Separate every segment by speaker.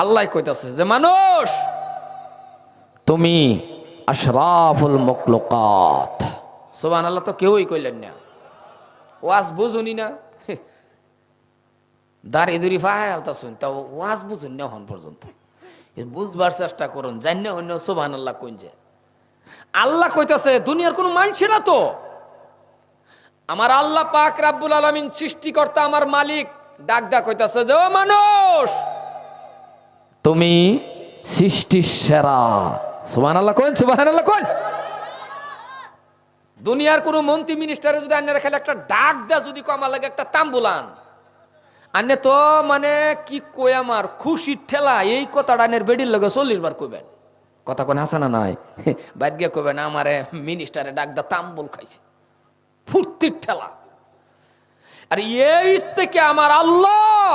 Speaker 1: আল্লাহ কইতাছে যে মানুষ তুমি আশরাফুল মখলুকাত। সুবহানাল্লাহ তো কেউই কইলেন না, ওয়াজ বুঝুনি না, দাঁড়িয়ে দূরি ফায়ালতাছুন, তা ওয়াজ বুঝুন না হন পর্যন্ত। বুঝবার চেষ্টা করুন, জান না অন্য সুবহানাল্লাহ কইন যে আল্লাহ কইতাছে দুনিয়ার কোনো মানুষের না তো, আমার আল্লাহ পাক রাব্বুল আলামিন সৃষ্টিকর্তা আমার মালিক ডাক দা কইতাছে যে ও মানুষ তুমি সৃষ্টির সেরা। সুবহানাল্লাহ কোন, সুবহানাল্লাহ কোন। দুনিয়ার কোন মন্ত্রী মিনিস্টারে যদি আন্নারা খেলে একটা ডাক দা যদি কমা লাগে একটা তাম্বুলান আন্নে তো মানে কি কই আমার খুশির ঠেলা এই কথাটা আনের বেডির লগে 40 বার কইবেন। কথা কোন হাসানা নাই বাইদ গিয়ে কইবেন আমারে মিনিস্টারে ডাক দা তাম্বুল খাইছে, ফুর্তির ঠেলা। আর এই থেকে আমার আল্লাহ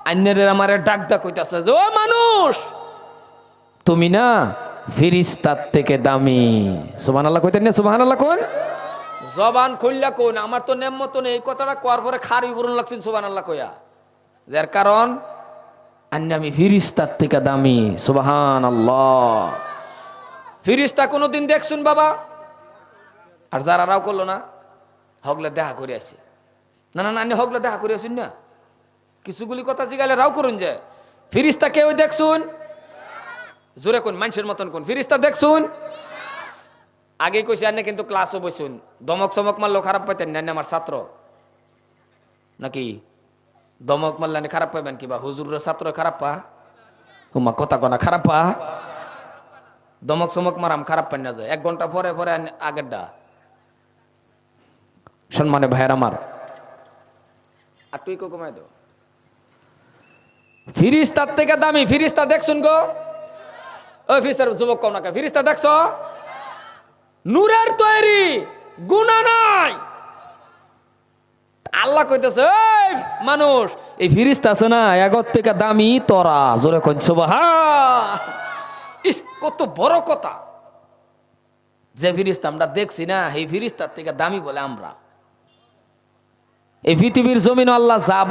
Speaker 1: আন্নের আমারে ডাক দা কইতাছে যে ও মানুষ তুমি না ফেরেশতার থেকে দামি। সুবহানাল্লাহ কইতেন না, সুবহানাল্লাহ কোন। জবান খুললা কোন, আমার তো নেম মতন এই কথাটা কোয়ার পরে খারি বরুন লাগছেন সুবহানাল্লাহ কইয়া, যার কারণ আন্নে আমি ফেরেশতার থেকে দামি। সুবহানাল্লাহ। ফেরেশতা কোনদিন দেখছুন বাবা? আর যারা রাও করলো না হগলে দেখা করে আসে, না না না হগলে দেখা করে আসুন না, কিছুগুলি কথা জিগাইলে রাও করুন যে ফেরেশতা কেউ দেখছুন? জোরে কোন, মানুষের মতন কোন ফেরেশতা দেখছুন? আগে কইছি আনে কিন্তু ক্লাসও বসুন, দমক চমক মারলেও খারাপ পাইতেন না আমার ছাত্র নাকি? দমক মারলে খারাপ পাইবেন কিবা? হুজুরের ছাত্র খারাপ পা হুমা কথা কনা খারাপ পা, দমক চমক মারাম খারাপ পাই না যায় 1 ঘন্টা পরে পরে আগের ডা। সম্মানে ভাইয়ের আমার আর তুই কমাই দো, ফেরেশতার থেকে দামি ফেরেশতা দেখছুন গো? ওই ফিসার যুবক কম না, ফেরেশতা দেখছো? নূরের তৈরি, গুনাহ নাই। আল্লাহ কইতেছে এই মানুষ এই ফেরেশতা আছে না এগর থেকে দামি তোরা। জোরে কইন সুবহান। ইস কত বড় কথা, যে ফেরেশতা আমরা দেখছি না এই ফেরেশতার থেকে দামি বলে আমরা। এই পৃথিবীর জমিন আল্লাহ যা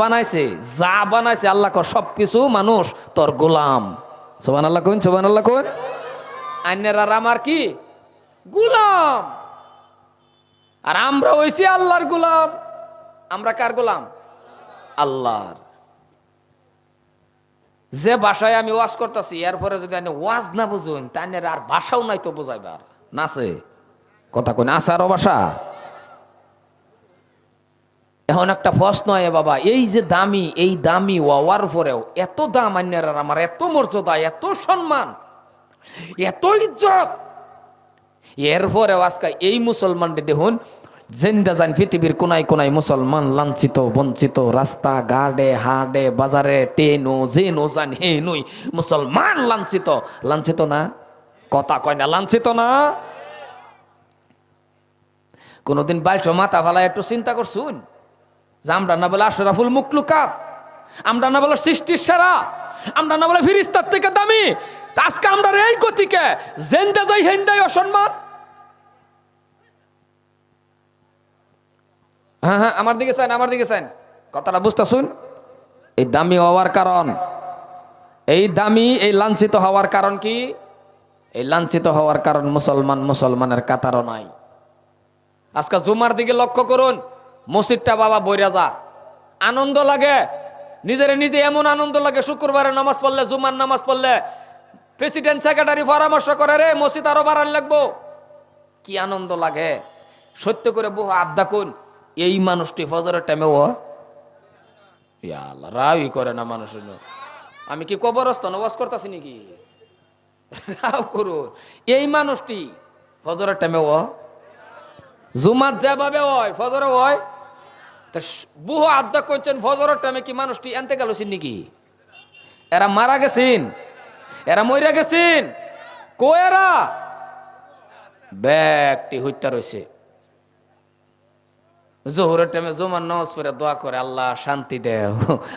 Speaker 1: বানাইছে আল্লাহ কর সবকিছু মানুষ তোর গোলাম। সুবহানাল্লাহ কোন, সুবহানাল্লাহ কোন। আইনের আর আমার কি গোলাম, আর আমরা হইছি আল্লাহর গোলাম। আমরা কার গোলাম? আল্লাহর। যে ভাষায় আমি ওয়াজ করতেছি এরপরে যদি আমি ওয়াজ না বুঝুন তাই আর ভাষাও নাই তো বোঝাইবার নাছে। কথা কোন আছে আরো ভাষা? এখন একটা প্রশ্ন হয় বাবা, এই যে দামি, এই দামি হওয়ার পরেও এত দাম আইনের আর আমার, এত মর্যাদা, এত সম্মান, এত ইজ্জত, এরপরেও আজকে এই মুসলমানদের দেখুন জিন্দা যান পৃথিবীর কোনায় কোনায় মুসলমান লাঞ্ছিত বঞ্চিত, রাস্তা ঘাটে হাটে বাজারে টেনো জেনো যান হে নই মুসলমান লাঞ্ছিত। লাঞ্ছিত না? কথা কয় না লাঞ্ছিত না? কোনদিন বাইশো মাথা ফালা একটু চিন্তা করছুন যে আমরা না বলে আশরাফুল মখলুকাত, আমরা না বলে সৃষ্টির সেরা, আমরা না বলে ফেরেশতার থেকে দামি, আজকে আমরা এই গতিকে জেন্দা যাই হেন্দাই অসম্মান। হ্যাঁ হ্যাঁ আমার দিকে চান, আমার দিকে চান, কথাটা বুঝতেছুন? এই দামি হওয়ার কারণ, এই দামি এই লাঞ্ছিত হওয়ার কারণ কি? এই লাঞ্ছিত হওয়ার কারণ মুসলমানের কাতারও নাই। আজকে জুমার দিকে লক্ষ্য করুন, মসজিদটা বাবা বইরা যা আনন্দ লাগে, নিজের নিজে এমন আনন্দ লাগে। শুক্রবারে নামাজ পড়লে, জুমার নামাজ পড়লে প্রেসিডেন্ট সেক্রেটারি পরামর্শ করে রে মসজিদ আরো বাড়ান লাগবো, কি আনন্দ লাগে। সত্য করে বহু আড্ডা কোন এই মানুষটি ফজরের টাইমে ও রাওই করে না মানুষ। আমি কি কবরস্থান ওয়াজ করতেছি নাকি? রাও করুন এই মানুষটি ফজরের টাইমে ও জুমাত যেভাবে হয় ফজরে হয়, তা বহু আড্ডা করছেন ফজরের টাইমে কি মানুষটি এনতে গেলছেন নাকি? এরা মারা গেছেন, এরা মইরা গেছেন, কোয়েরা ব্যক্তি হত্যা রয়েছে। জোহরের টাইমে জুমার নামাজ পড়ে দোয়া করে আল্লাহ শান্তি দেও,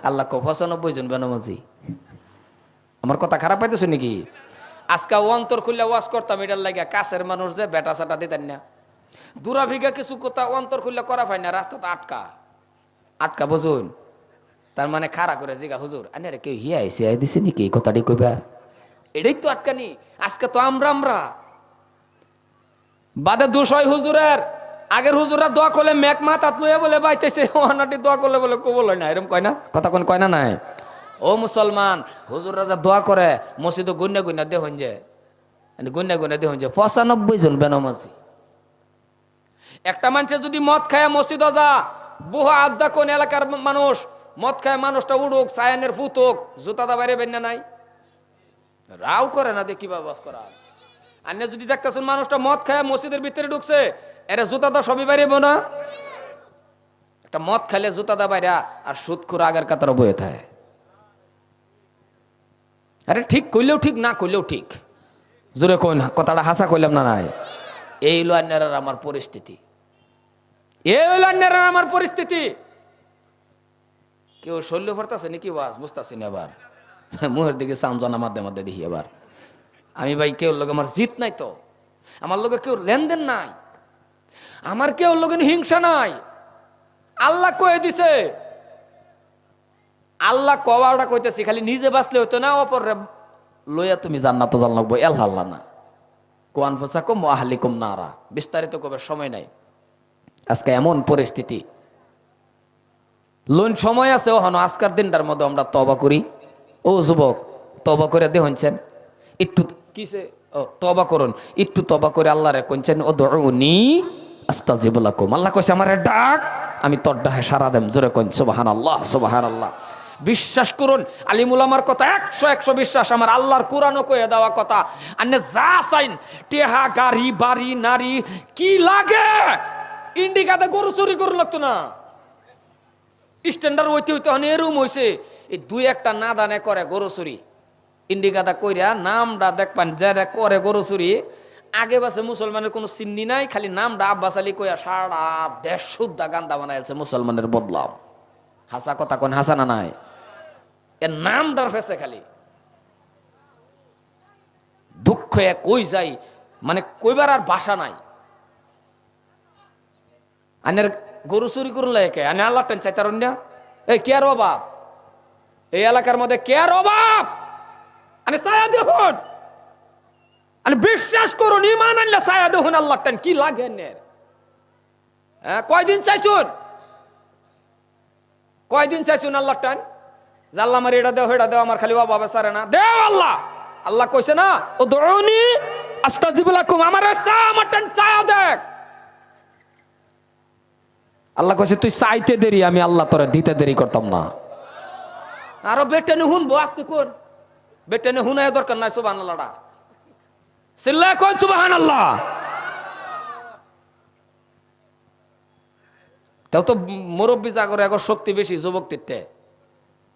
Speaker 1: আল্লাহ কো 95 জন বেনামাজি। আমার কথা খারাপ পাইতেছ নাকি? আজকে অন্তর খুললে ওয়াজ করতাম এটার লাগে, কাছের মানুষ যে বেটা সাটা দিতেন না, দূরা ভিগা কিছু কথা অন্তর খুললে করা পাই না, রাস্তাতে আটকা আটকা বুঝুন। তার মানে খাড়া করে জিগা হুজুর আরে কেউ হিয়াই সিয়াই দিছে নাকি এই কথাটি কইবা এটাই তো আটকানি আজকে তো আমরা বাদে দোষ হয় হুজুরের আগের হুজুররা দোয়া করলে মেঘ মাথাত লইয়া বলে বাইতেছে ওনাটি দোয়া করলে বলে কবল হয় না এরকম কয় না কথা কোন কয় না নাই ও মুসলমান হুজুররা যা দোয়া করে মসজিদে গুন্না গুন্না দেখুন যে 95 জন বেনামাজি একটা মানুষে যদি মদ খায় মসজিদে যা বুহা আড্ডা কোন এলাকার মানুষ মদ খায় মানুষটা উড়ুক সায়ানের ফুতুক জুতা দা বাইরে বেন্না নাই রাও করে না দেখি বাবাস করা আন্নে যদি দেখতেছেন মানুষটা মদ খায় মসজিদের ভিতরে ঢুকছে এরা জুতা দা সবই বাইরেব না একটা মদ খাইলে জুতা দা বাইরা আর সুদখোর আগের কাতারে বয়ে থাকে আরে ঠিক কইলেও ঠিক না কইলেও ঠিক জোরে কই না কথাটা হাসা কইলাম না নাই এই হলো আন্নার আমার পরিস্থিতি এই হলো আন্নার আমার পরিস্থিতি কেউ শৈল্য ভরতাছে নাকি বাস বুঝতেছি না এবার মুহের দিকে সামজানা মাধ্যমে দেখি এবার আমি ভাই কেউ লোক আমার জিত নাই তো আমার লোকে কেউ লেনদেন নাই আমার কেউ লোক হিংসা নাই আল্লাহ কয়ে দিছে আল্লাহ কওয়াটা কইতেছি খালি নিজে বাঁচলে হইতো না অপর লইয়া তুমি জান্নাত জানলাম আল্লাহ না কোয়ান ফাসাকুম ওয়া আহলিকুম নারা বিস্তারিত কবার সময় নাই আজকে এমন পরিস্থিতি লোন সময় আছে ওহানো আজকের দিনটার মধ্যে আমরা তওবা করি ও যুবক তওবা করে দেখছেন একটু কিসে ও তওবা করুন একটু তওবা করে আল্লাহরে কইছেন উদউনি আস্তাজিব লাকুম আল্লাহ কইছে আমারে ডাক আমি তোর ডাকে সাড়া দেম জোরে কইন সুবহানাল্লাহ সুবহানাল্লাহ বিশ্বাস করুন আলিমুল আমার কথা 100 বিশ্বাস আমার আল্লাহর কোরআনও কয়ে দেওয়া কথা আন্নে যা চাইন টেহা গাড়ি বাড়ি নারী কি লাগে ইন্ডিকাতে গরু চুরি করে লাগতো না স্ট্যান্ডার্ড হইতে হইতে হন এরম হইছে এই দুই একটা না দানে করে গরু চুরি ইন্ডিকাটা কইরা নামটা দেখপান যারা করে গরু চুরি আগে বাসে মুসলমানের কোনো চিন্নি নাই খালি নামটা আব্বাস আলী কইয়া সারা দেশ শুদ্ধা গান্দা বানাইছে মুসলমানের বদলাম হাসা কথা কোন হাসা না নাই এর নামটার ফেসে খালি দুঃখ কই যাই মানে কইবার আর ভাষা নাই আনের গরু চুরি করুন লাগে আনে আল্লাহ টেন চাইতারুন না এই কে আর অভাব এই এলাকার মধ্যে কে আর অভাব আনে ছায়া দেখুন আনে বিশ্বাস করুন ইমান আনলে ছায়া দেখুন আল্লাহ টেন কি লাগে এর হ্যাঁ কয়দিন চাইছুন আল্লাহ টেন জাল্লা আমার এটা দেও হেটা দেও আমার খালি অভাবে সারে না দেও আল্লাহ আল্লাহ কইছে না ও দউনি আস্তাজিব লাকুম আমার চা আমার টেন ছায়া দেখ আল্লাহ কইছে তুই চাইতে দেরি আমি আল্লাহ তোরে দিতে দেরি করতাম না আরো বেটেনে হুনবো আস্তে কোন বেটেনে হুনায় দরকার নাই সুবহানাল্লাহটা সিল্লাহ কোন সুবহানাল্লাহ তাও তো মুরব্বী জাগরে এখন শক্তি বেশি যুবকটিতে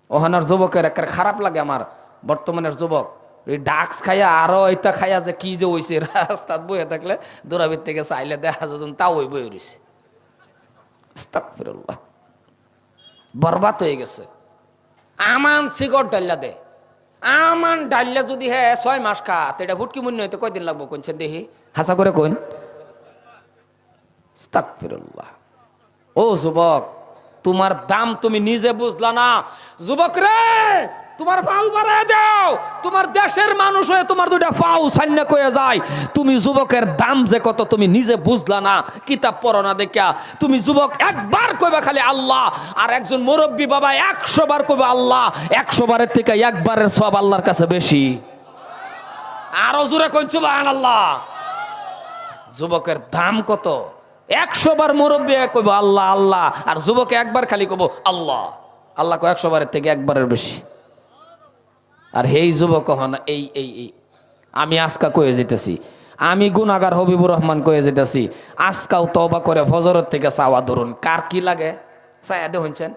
Speaker 1: ওহানার যুবকের একটা খারাপ লাগে আমার বর্তমানের যুবক এই ডাক্স খাইয়া আরো এটা খাইয়া যে কি যে হইছে রাস্তাত বইয়ে থাকলে দূরাবির থেকে চাইলে দেখা যাচ্ছে তাও ওই বই রয়েছে আস্তাগফিরুল্লাহ বরবাদ হয়ে গেছে আমান সিগর ডাল্লা দে আমান ডাল্লা যদি হ্যাঁ 6 মাস খা তো এটা ফুটকি মনে হইতে কয়দিন লাগবো কোনছে দেখি হাসা করে কোন আস্তাগফিরুল্লাহ ও যুবক তোমার দাম তুমি নিজে বুঝলা না যুবক রে তোমার পাউ বাড়ায় দাও তোমার দেশের মানুষ হয়ে তোমার দুইটা পাউ সাইন্না কয়ে যায় তুমি যুবকের দাম যে কত তুমি নিজে বুঝলা না কিতাব পড়ো না দেখা তুমি যুবক একবার কইবা খালি আল্লাহ আর একজন মুরব্বী বাবা 100 বার কইবা আল্লাহ 100 বারের থেকে একবারের সব আল্লাহর কাছে বেশি আরো জোরে কইন সুবহানাল্লাহ যুবকের দাম কত 100 বার মুরব্বী কইব আল্লাহ আল্লাহ আর যুবকে একবার খালি কইব আল্লাহ আল্লাহ কয় 100 বারের থেকে একবারের বেশি আর হেই যুবক হন এই এই এই আমি আজকা কয়ে যেতেছি আমি গুনাহগার হবিবুর রহমান কয়ে যেতেছি আজকাও তওবা করে ফজরের থেকে চাওয়া ধরুন কার কি লাগে ছায়া দে হইছেন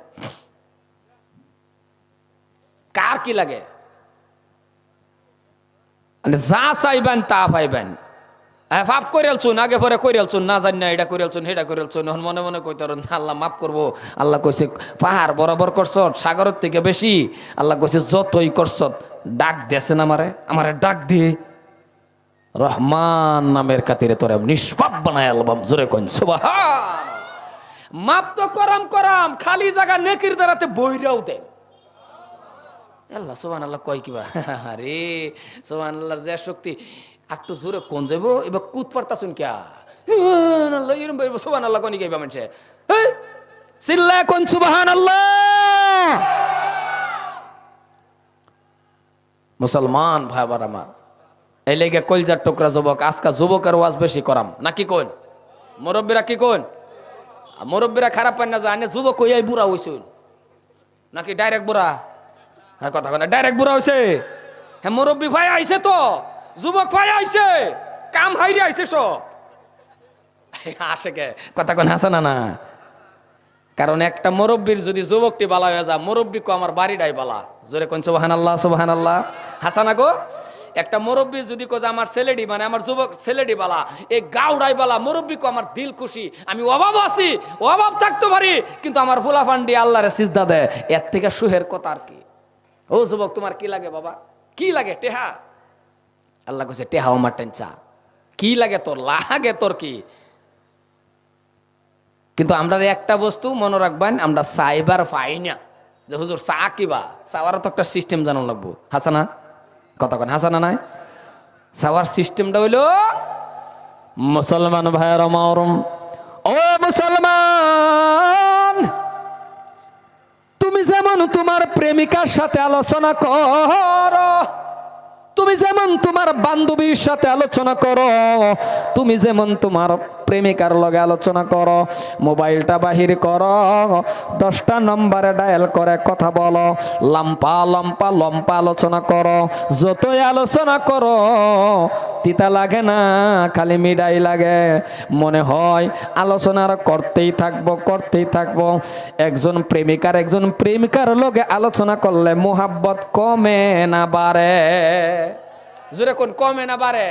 Speaker 1: কার কি লাগে মানে যা চাইবেন তা পাইবেন পাপ করিয়ালছুন আগে পরে করিয়ালছুন না জানি না এটা করিয়ালছুন সেটা করিয়ালছুন এখন মনে মনে কইতারুন আল্লাহ মাফ করবো আল্লাহ কইছে পাহাড় বরাবর করছ সাগরের থেকে বেশি আল্লাহ কইছে যতই করছ ডাক দেছেন আমারে ডাক দিয়ে রহমান নামের খাতিরে তোরে নিষ্পাপ বানায় আলবাম জোরে কইন সুবহান মাপ তো করাম খালি জায়গা নেকির দ্বারাতে বইরাও দেন আল্লাহ সুবহানাল্লাহ কয় কিবা আরে সুবহানাল্লাহর যে শক্তি একটু জোরে কোন যাব এবার কুদ পারতাছুন কিয়া সুবহানাল্লাহ এরম সুবহানাল্লাহ কোনি গাইবা মানুষে এই চিল্লা কোন সুবহানাল্লাহ। মুসলমান ভাই বার আমার, এই লেগে কলজার টুকরা যুবক, আজকা যুবকের ওয়াজ বেশি করাম নাকি কোন মুরব্বীরা কি কোন? মুরব্বীরা খারাপ পায় না জানে যুবক হইয়াই বুড়া হইছে নাকি ডাইরেক্ট বুড়া? হ্যাঁ কথা কয় না ডাইরেক্ট বুড়া হইছে। হ্যাঁ মুরব্বী ভাই আইছে তো, যুবক ভাই আইছে, কাম হাইরে আইছে সব আসে কে কথা কোন হাসে না? কারণ একটা মুরব্বীর যদি যুবকটি বালা হয়ে যায়, মুরব্বী কো আমার বাড়িটাই বালা। জোরে কোন সুবহানাল্লাহ সুবহানাল্লাহ। হাসানা গো একটা মুরব্বী যদি কো যে আমার ছেলেটি মানে আমার যুবক ছেলেটি বালা, এই গাউড়াই বালা, মুরব্বী কো আমার দিল খুশি, আমি অভাব আছি অভাব থাকতে পারি কিন্তু আমার ফুলা ফান্ডি আল্লাহরে সিজদা দেয়, এর থেকে সুহের কথা আর কি? ও যুবক তোমার কি লাগে বাবা? কি লাগে? টেহা। আল্লাহ কইছে টেহা আমার টেনচা কি লাগে তোর? লাগে তোর কি? কিন্তু আমরা একটা বস্তু মনে রাখবেন, আমরা সাইবার পাই না যে হুজুর চা কিবা, চাওয়ারও তো একটা সিস্টেম জানা লাগবো। হাসানা কথা কেন হাসানা নাই? চাওয়ার সিস্টেমটা হইল মুসলমান ভাইয়ের আমার, ও মুসলমান, তুমি যেমন তোমার প্রেমিকার সাথে আলোচনা করো, তুমি যেমন তোমার বান্ধবীর সাথে আলোচনা করো, তুমি যেমন তোমার প্রেমিকার লগে আলোচনা করো, মোবাইলটা বাহির করো, 10টা নম্বরে ডায়াল করে কথা বলো, লম্পা লম্পা লম্পা আলোচনা করো, যতই আলোচনা করো তিতা লাগে না, খালি মিডাই লাগে। মনে হয় আলোচনার করতেই থাকবো। একজন প্রেমিকার লগে আলোচনা করলে মোহাব্বত কমে না বাড়ে? জোরে কোন কমে না বাড়ে?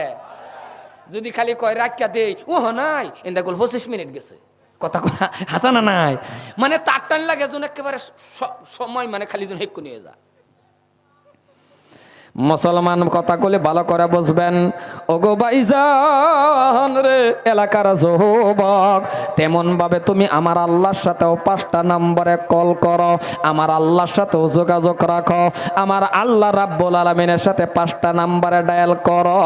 Speaker 1: যদি খালি কয় রাখিয়া দেই ও নাই এন্দা গোল 25 মিনিট গেছে, কথা কথা হাসানা নাই, মানে তার টান লাগে যেন একেবারে সময় মানে খালি যেন হেক্কু নিয়ে যা। মুসলমান কথা কলে ভালো করে বুঝবেন। ওগো ভাইজান রে এলাকার যুবক, তেমন ভাবে তুমি আমার আল্লাহর সাথেও 5টা নম্বরে কল করো, আমার আল্লাহর সাথেও যোগাযোগ রাখো, আমার আল্লাহ রাব্বুল আলামিনের সাথে 5টা নম্বরে ডায়াল করো,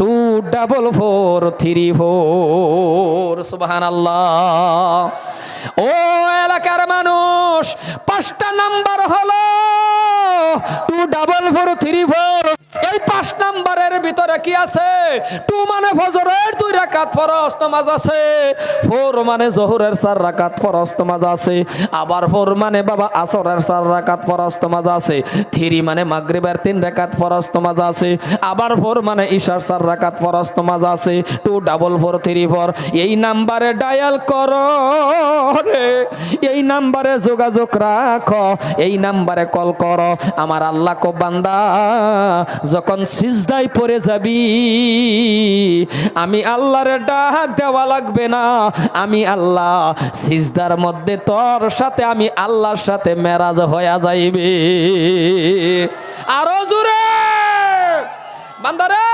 Speaker 1: 24434। সুবহানাল্লাহ। ও এলাকার মানুষ, 5টা নাম্বার হলো 24434। এই 5 নাম্বারের ভিতরে কি আছে? 2 মানে ফজরের 2 রাকাত ফরজ নামাজ আছে, 4 মানে জোহরের 4 রাকাত ফরজ নামাজ আছে, আবার 4 মানে বাবা আসরের 4 রাকাত ফরজ নামাজ আছে, 3 মানে মাগরিবের 3 রাকাত ফরজ নামাজ আছে, আবার 4 মানে ইশার 4 রাকাত ফরজ নামাজ আছে। 24434 এই নাম্বারে ডায়াল করো রে, এই নাম্বারে যোগাযোগ রাখো, এই নাম্বারে কল করো। আমার আল্লাহ কো বান্দা যখন সিজদায় পড়ে যাবি, আমি আল্লাহরে ডাক দেওয়া লাগবে না, আমি আল্লাহ সিজদার মধ্যে তোর সাথে আমি আল্লাহর সাথে মেরাজ হয়ে যাইবে। আরো জোরে বান্দারে,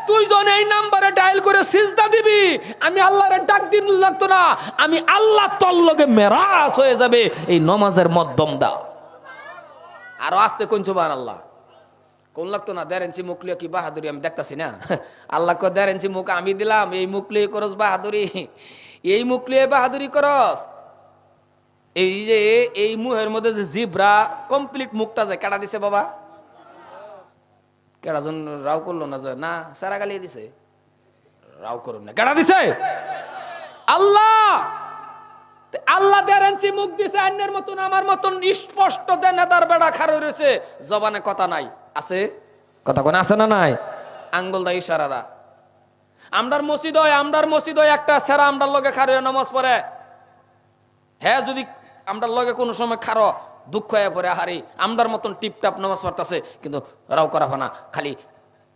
Speaker 1: তুই যখন এই নাম্বারে ডায়াল করে সিজদা দিবি, আমি আল্লাহরে ডাক দিন লাগতো না, আমি আল্লাহ তোর লগে মেরাজ হয়ে যাবে এই নামাজের মাধ্যম দা। আরো আসতে কোন সুবহানাল্লাহ কোন লাগতো না? 1.5 ইঞ্চি মুখ লিয়ে কি বাহাদুরি আমি দেখতাছি না? আল্লাহ কো 1.5 ইঞ্চি মুখ আমি দিলাম, এই মুখ লিয়ে করস বাহাদুরি, এই মুখ লিয়ে বাহাদুরি করস। এই যে এই মুহের মধ্যে যে জিব্রা কমপ্লিট মুখটা যে কাটা দিছে বাবা, কেডাজন রাও করলো না? যে না সারা গালিয়ে দিছে, রাও করুন না, কেডা দিছে? আল্লাহ। আল্লাহ 1.5 ইঞ্চি মুখ দিছে, অন্যের মতন আমার মতন স্পষ্ট দেনাদার বেড়া খারো রয়েছে, জবানে কথা নাই, আছে কথা কোন আছে না নাই? আঙ্গুল দা ইশারা দা। আমরার মসজিদ হয় একটা সেরা আমরার লগে খারো নামাজ পড়ে, হ্যাঁ যদি আমরার লগে কোনো সময় খারো দুঃখ হয়ে পড়ে, হারি আমরার মতন টিপটাপ নামাজ পড়তেছে কিন্তু রাও করা না, খালি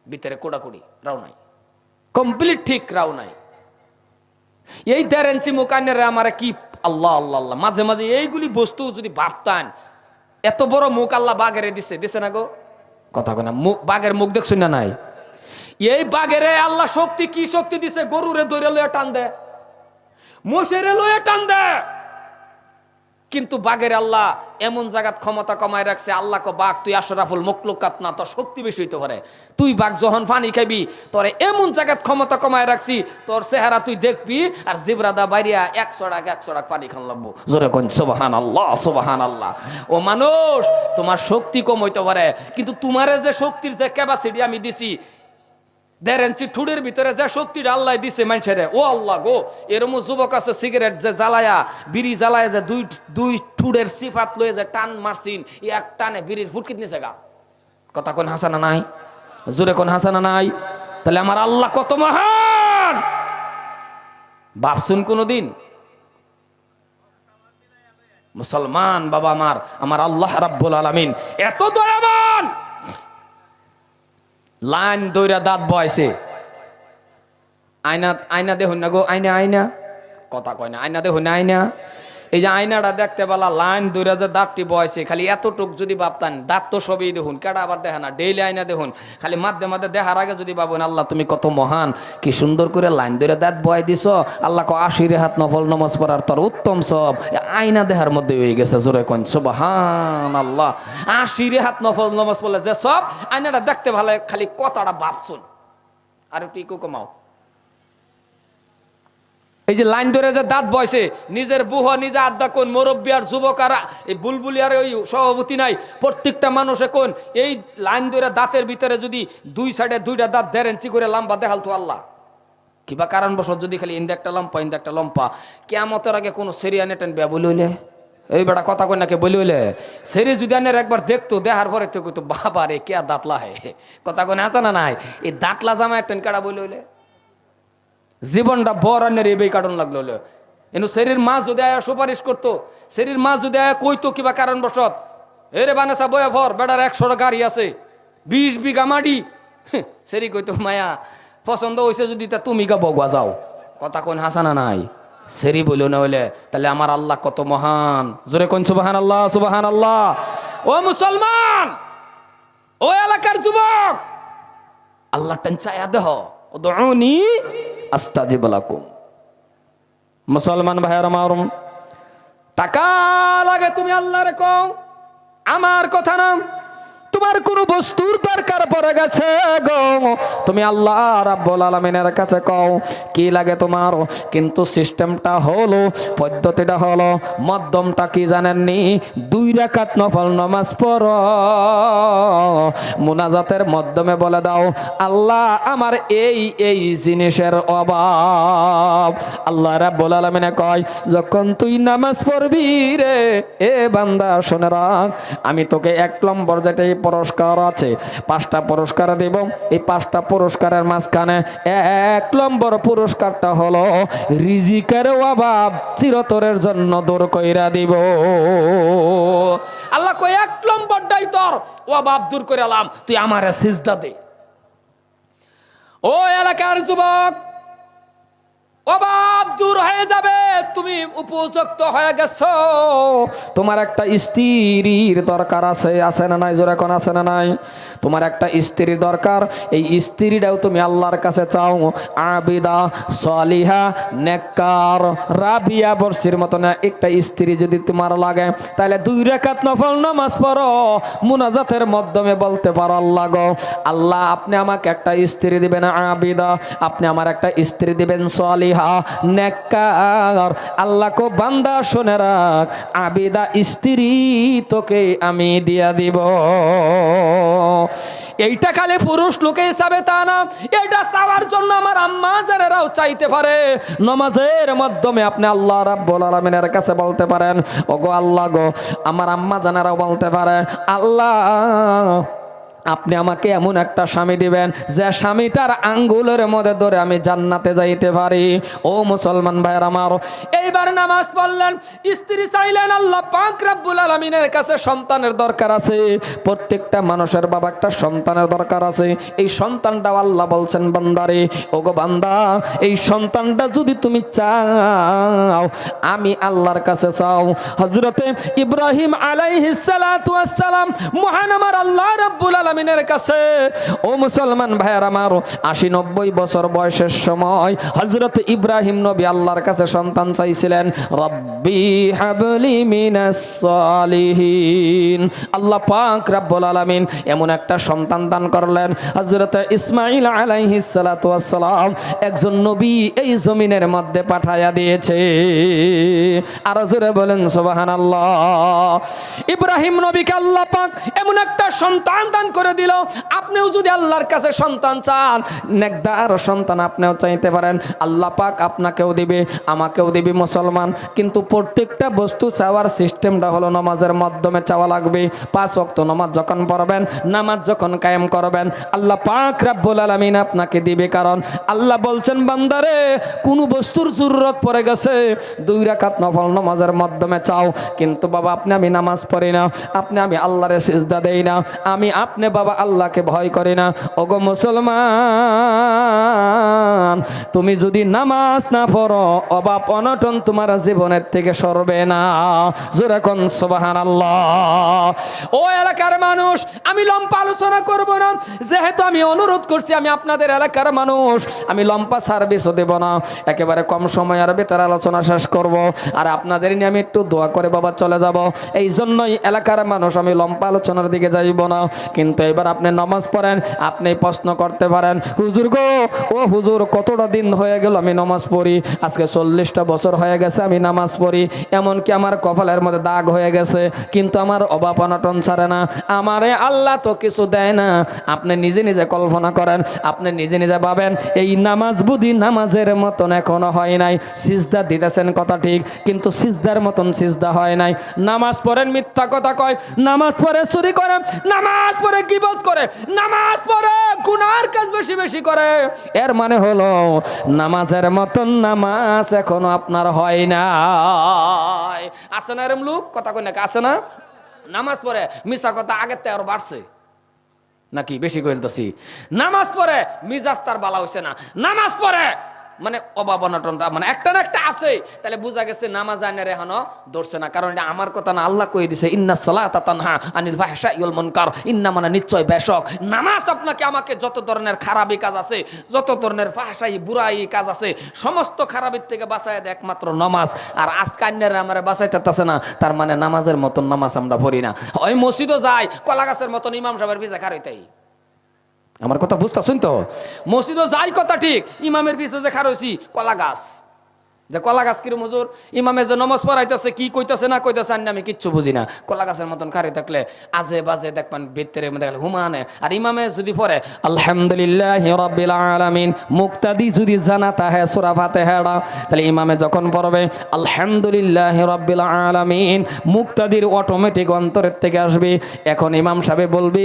Speaker 1: ভিতরে কোড়াকুড়ি, রাও নাই, কমপ্লিট ঠিক রাও নাই। এই 1.5 ইঞ্চি মুখ আনের আমার কি আল্লাহ আল্লাহ আল্লাহ। মাঝে মাঝে এইগুলি বস্তু যদি ভাবতান, এত বড় মুখ আল্লাহ বাঘেরে দিছে না গো, কথা কনা মুখ বাঘের মুখ দেখছুন না নাই? এই বাঘেরে আল্লাহ শক্তি কি শক্তি দিছে, গরুরে ধরে লয়ে টান দেয়, মোষেরে লয়ে টান দেয়, কিন্তু বাঘের আল্লাহ এমন জায়গাত ক্ষমতা কমায় রাখছে, আল্লাহ কো বাঘ তুই আশরাফুল মখলুকাত না, তোর শক্তি বেশি হইতে পারে, তুই বাঘ যখন পানি খাবি তোর এমন জায়গাত ক্ষমতা কমায় রাখছি, তোর চেহারা তুই দেখবি আর জিব্রাদা বাইরিয়া 100 টাক পানি খান লাগবো। জোরে কোন সুবহানাল্লাহ সুবহানাল্লাহ। ও মানুষ, তোমার শক্তি কম হইতে পারে, কিন্তু তোমার যে শক্তির যে ক্যাপাসিটি আমি দিছি, 1.5 ইঞ্চি ঠুডের ভিতরে যে শক্তিটা আল্লাহ দিছে মানুষের, ও আল্লাহ গো, এরম যুবক আছে সিগারেট যে জ্বালায়া বিড়ি জ্বালায় যে দুই ঠুডের সিফাত লয়ে যে টান মারছিন, এক টানে বিড়ির ফুটকিত নিছে গা। কথা কোন হাসানা নাই? জোরে কোন হাসানা নাই? তাহলে আমার আল্লাহ কত মহান ভাবছুন কোনদিন? মুসলমান বাবা, আমার আল্লাহ রাব্বুল আলামিন এত দয়াবান। লাইন দইরা দাঁত বয়সে, আয়না দেখুন না গো, আয়না কথা কয় না, আয়না দেখুন না, আয়না, এই যে আয়নাটা দেখতে পেলা, লাইন দইরা যে দাঁতটি বয়সে, খালি এতটুক যদি ভাবতেন, দাঁত তো সবই দেখুন, কেডা আবার দেখে না, ডেইলি আয়না দেখুন, খালি মাধ্যে মাধ্যে দেখার আগে যদি ভাবেন আল্লাহ তুমি কত মহান, কি সুন্দর করে লাইন দইরা দাঁত বয় দিছ, আল্লাহ কো 80 রেখাত নফল নামাজ পড়ার তোর উত্তম সব আয়না দেখার মধ্যে হয়ে গেছে। জোরে কোন সুবহানাল্লাহ। 80 রেখাত নফল নামাজ পড়লে যে সব, আয়নাটা দেখতে ভালো, খালি কথাটা ভাবছুন। আর একটু ইকো কমাও। এই যে লাইন ধরে যে দাঁত বয়সে, নিজের বুহ নিজে আড্ডা কোন, মুরব্বী আর যুবক আর এই বুলবুলি আর ওই সভাপতি নাই, প্রত্যেকটা মানুষে কোন এই লাইন ধরে দাঁতের ভিতরে যদি দুই সাইডে দুইটা দাঁত 1.5 ইঞ্চি করে লম্বা দেখাল তো আল্লাহ, কিবা কারণবশত যদি খালি ইন্দে একটা লম্পা কিয়ামতের আগে কোনো সেরিয়া নেটেন বিয়া বলে হইলে, এই বেটা কথা কই নাকি বলে হইলে সেরি যদি আনের একবার দেখতো, দেখার পরে তো কইতো বাবা রে কে দাঁতলা হে, কথা কোন আছে না নাই? এই দাঁতলা জামা একটা কাটা বলে হইলে জীবনটা বরানের এই কারণ লাগলো হলো। এনু শরীর মা যদি আয়া সুপারিশ করতো, শরীর মা যদি আয়া কইতো কিবা কারণবশত, এরে বানেসা বয়া ভর বেটার 100 গাড়ি আছে, 20 বিঘা মাটি, সেরি কইতো মায়া পছন্দ হয়েছে যদি তা তুমি গা বগুয়া যাও। কথা কোন হাসানা নাই? সেরি বইল না হইলে তাহলে আমার আল্লাহ কত মহান। জোরে কোন সুবহানাল্লাহ সুবহানাল্লাহ। ও মুসলমান, ও এলাকার যুবক, আল্লাহ টান চায়া দেহ, উদউনি আস্তাজিব লাকুম। মুসলমান ভাইয়ার আমার, টাকা লাগে তুমি আল্লাহরে কও, আমার কথা না। তোমার কোন বস্তুর দরকার পড়ে গেছে গো, তুমি আল্লাহ রাব্বুল আলামিনের কাছে কও কি লাগে তোমার। কিন্তু সিস্টেমটা হলো, পদ্ধতিটা হলো, মধ্যমটা কি জানেননি? 2 রাকাত নফল নামাজ পড়ো, মুনাজাতের মাধ্যমে বলে দাও আল্লাহ আমার এই জিনিসের অভাব। আল্লাহ রাব্বুল আলামিনে কয় যখন তুই নামাজ পড়বি রে এ বান্দা শুনে রাখ, আমি তোকে 1 নম্বর যেটাই পুরস্কার আছে, 5টা পুরস্কার দেব। এই 5টা পুরস্কারের মাঝখানে 1 নম্বর পুরস্কারটা হলো রিজিকের অভাব চিরতরের জন্য দূর কইরা দিব। আল্লাহ কই 1 নম্বরটাই তোর অভাব দূর করে আলাম, তুই আমারে সিজদা দে। ও এলাকার যুবক, অভাব দূর হয়ে যাবে, তুমি উপযুক্ত হয়ে গেছো। তোমার একটা স্ত্রীর দরকার আছে না নাই? জোরে কোন আছে না নাই? তোমার একটা স্ত্রীর দরকার, এই স্ত্রীটাও তুমি আল্লাহর কাছে চাও। আবিদা সালিহা নেককার রাবিয়া বর্ষির মতো না একটা স্ত্রী যদি তোমার লাগে, তাহলে 2 রাকাত নফল নামাজ পড়ো, মুনাজাতের মাধ্যমে বলতে পারো আল্লাহ গো, আল্লাহ আপনি আমাকে একটা স্ত্রী দিবেন আবিদা, আপনি আমার একটা স্ত্রী দিবেন সালিহা নেককার। আল্লাহ কো বান্দা শুনে রাখ, আবিদা স্ত্রী তোকে আমি দিয়া দিব। এইটা খালি পুরুষ লোকে হিসাবে তা না, এটা চাওয়ার জন্য আমার আম্মা যারাও চাইতে পারে। নামাজের মাধ্যমে আপনি আল্লাহ রাব্বুল আলামিনের কাছে বলতে পারেন ওগো আল্লাহ গো, আমার আম্মা জানারাও বলতে পারে আল্লাহ আপনি আমাকে এমন একটা স্বামী দিবেন যে স্বামীটার আঙ্গুলের মধ্যে ধরে আমি জান্নাতে যাইতে পারি। ও মুসলমান ভাইয়ের আমার, এইবার নামাজ পড়লেন, স্ত্রী চাইলেন, আল্লাহ পাক রব্বুল আলামিনের কাছে সন্তানের দরকার আছে। প্রত্যেকটা মানুষের বাবা একটা সন্তানের দরকার আছে। এই সন্তানটা আল্লাহ বলছেন বান্দারে, ওগো বান্দা এই সন্তানটা যদি তুমি চাও আমি আল্লাহর কাছে চাও। হযরতে ইব্রাহিম আলাইহিস সালাতু ওয়াস সালাম মহান আমার আল্লাহ রাব্বুল আলামিন আলামিনের কাছে ও মুসলমান ভাইয়ার আমার 80-90 বছর বয়সের সময় হযরত ইব্রাহিম নবী আল্লাহর কাছে সন্তান চাইছিলেন। রব্বি হাবলি মিনাস সালিহিন। আল্লাহ পাক রব্বুল আলামিন এমন একটা সন্তান দান করলেন। হযরত ইসমাঈল আলাইহিস সালাতু ওয়াস সালাম একজন নবী এই জমিনের মধ্যে পাঠায়া দিয়েছে। আর জোরে বলেন সুবহানাল্লাহ। ইব্রাহিম নবীকে আল্লাহ পাক এমন একটা সন্তান দান করে দিল। আপনিও যদি আল্লাহর কাছে সন্তান চান, নেকদার সন্তান আপনিও চাইতে পারেন, আল্লাহ পাক আপনাকেও দিবে, আমাকেও দিবে মুসলমান। কিন্তু প্রত্যেকটা বস্তু চাওয়ার সিস্টেমটা হলো নামাজের মাধ্যমে চাওয়া লাগবে। 5 ওয়াক্ত নামাজ যখন পড়বেন, নামাজ যখন কায়েম করবেন, আল্লাহ পাক রব্বুল আলামিন আপনাকে দিবে। কারণ আল্লাহ বলছেন, বান্দারে কোন বস্তুর জরুরত পড়ে গেছে 2 রাকাত নফল নামাজের মাধ্যমে চাও। কিন্তু বাবা আপনি আমি নামাজ পড়ি না, আমি আল্লাহরে সিজদা দেই না, আপনি বাবা আল্লাহকে ভয় করি না। ওগো মুসলমান, তুমি যদি নামাজ না পড়ো, অভাব অনটন তোমার জীবনের থেকে সরবে না। জোরে কোন সুবহানাল্লাহ। ও এলাকার মানুষ, আমি লম্বা আলোচনা করব না, যেহেতু আমি অনুরোধ করছি, আমি আপনাদের এলাকার মানুষ, আমি লম্বা সার্ভিসও দেব না, একেবারে কম সময়ের ভিতরে আলোচনা শেষ করব। আর আপনাদের নিয়ে আমি একটু দোয়া করে বাবা চলে যাব। এই জন্যই এলাকার মানুষ আমি লম্বা আলোচনার দিকে যাইব না। কিন্তু এবার আপনি নামাজ পড়েন, আপনি প্রশ্ন করতে পারেন, হুজুর গো, ও হুজুর কতটা দিন হয়ে গেল আমি নামাজ পড়ি, আজকে 40টা বছর হয়ে গেছে আমি নামাজ পড়ি, এমনকি আমার কপালের মধ্যে দাগ হয়ে গেছে, কিন্তু আমার অভাব অনটন ছাড়ে না, আমারে আল্লাহ তো কিছু দেয় না। আপনি নিজে নিজে কল্পনা করেন, আপনি নিজে নিজে ভাবেন, এই নামাজ বুদ্ধি নামাজের মতন এখনো হয় নাই। সিজদা দিতেছেন কথা ঠিক, কিন্তু সিজদার মতন সিজদা হয় নাই। নামাজ পড়েন মিথ্যা কথা কয়, নামাজ পড়ে চুরি করে, নামাজ পড়ে গীবত করে, নামাজ পড়ে গুনার কাজ বেশি বেশি করে। এর মানে হলো নামাজের মতন নামাজ এখনো আপনার হয় না। আছে না এরম লোক? কথা কই না, আছে না? নামাজ পড়ে মিছা কথা আগের থেকে আরো বাড়ছে নাকি বেশি কইলতেছি। নামাজ পড়ে মিজাজ তার বালা হইছে না, নামাজ পড়ে মানে অভাব অনটনটা মানে একটা না একটা আছে। তাহলে বোঝা গেছে নামাজ আইনের এখনো ধরছে না। কারণ এটা আমার কথা না, আল্লাহ কই দিছে, ইন্না সালাতা তানহা আনিল ফাহশাই ওয়াল মুনকার। ইন্না মানে নিশ্চয় বেশক নামাজ আপনাকে আমাকে যত ধরনের খারাপি কাজ আছে, যত ধরনের ফাহশাই বুরাই কাজ আছে, সমস্ত খারাপির থেকে বাঁচায় দেয় একমাত্র নামাজ। আর আজকে আইনের আমারে বাঁচাইতেছে না, তার মানে নামাজের মতন নামাজ আমরা পড়ি না। ওই মসজিদও যাই কলা গাছের মতন ইমাম সাহেবের পিছে খাড়াইতাই। আমার কথা বুঝতেছেন তো? মসজিদও যাই কথা ঠিক, ইমামের পিছে যে খারইছি কলা গাছ, যে কলা গাছ কিরম হুজুর, ইমামে যে নমাজ পড়াইতেছে কি কইতাছে না কইতাছে আমি কিচ্ছু বুঝি না। কলা গাছের মতন খাড়ি থাকলে আজে বাজে দেখবেন ভিতরে দেখলে হুমানে। আর ইমামে যদি পড়ে আলহামদুলিল্লাহি রাব্বিল আলামিন, মুক্তাদি যদি জানাতা হয় সূরা ফাতিহাটা, তাহলে ইমামে যখন পড়বে আলহামদুলিল্লাহি রাব্বিল আলামিন, মুক্তাদির অটোমেটিক অন্তরের থেকে আসবে। এখন ইমাম সাহেব বলবে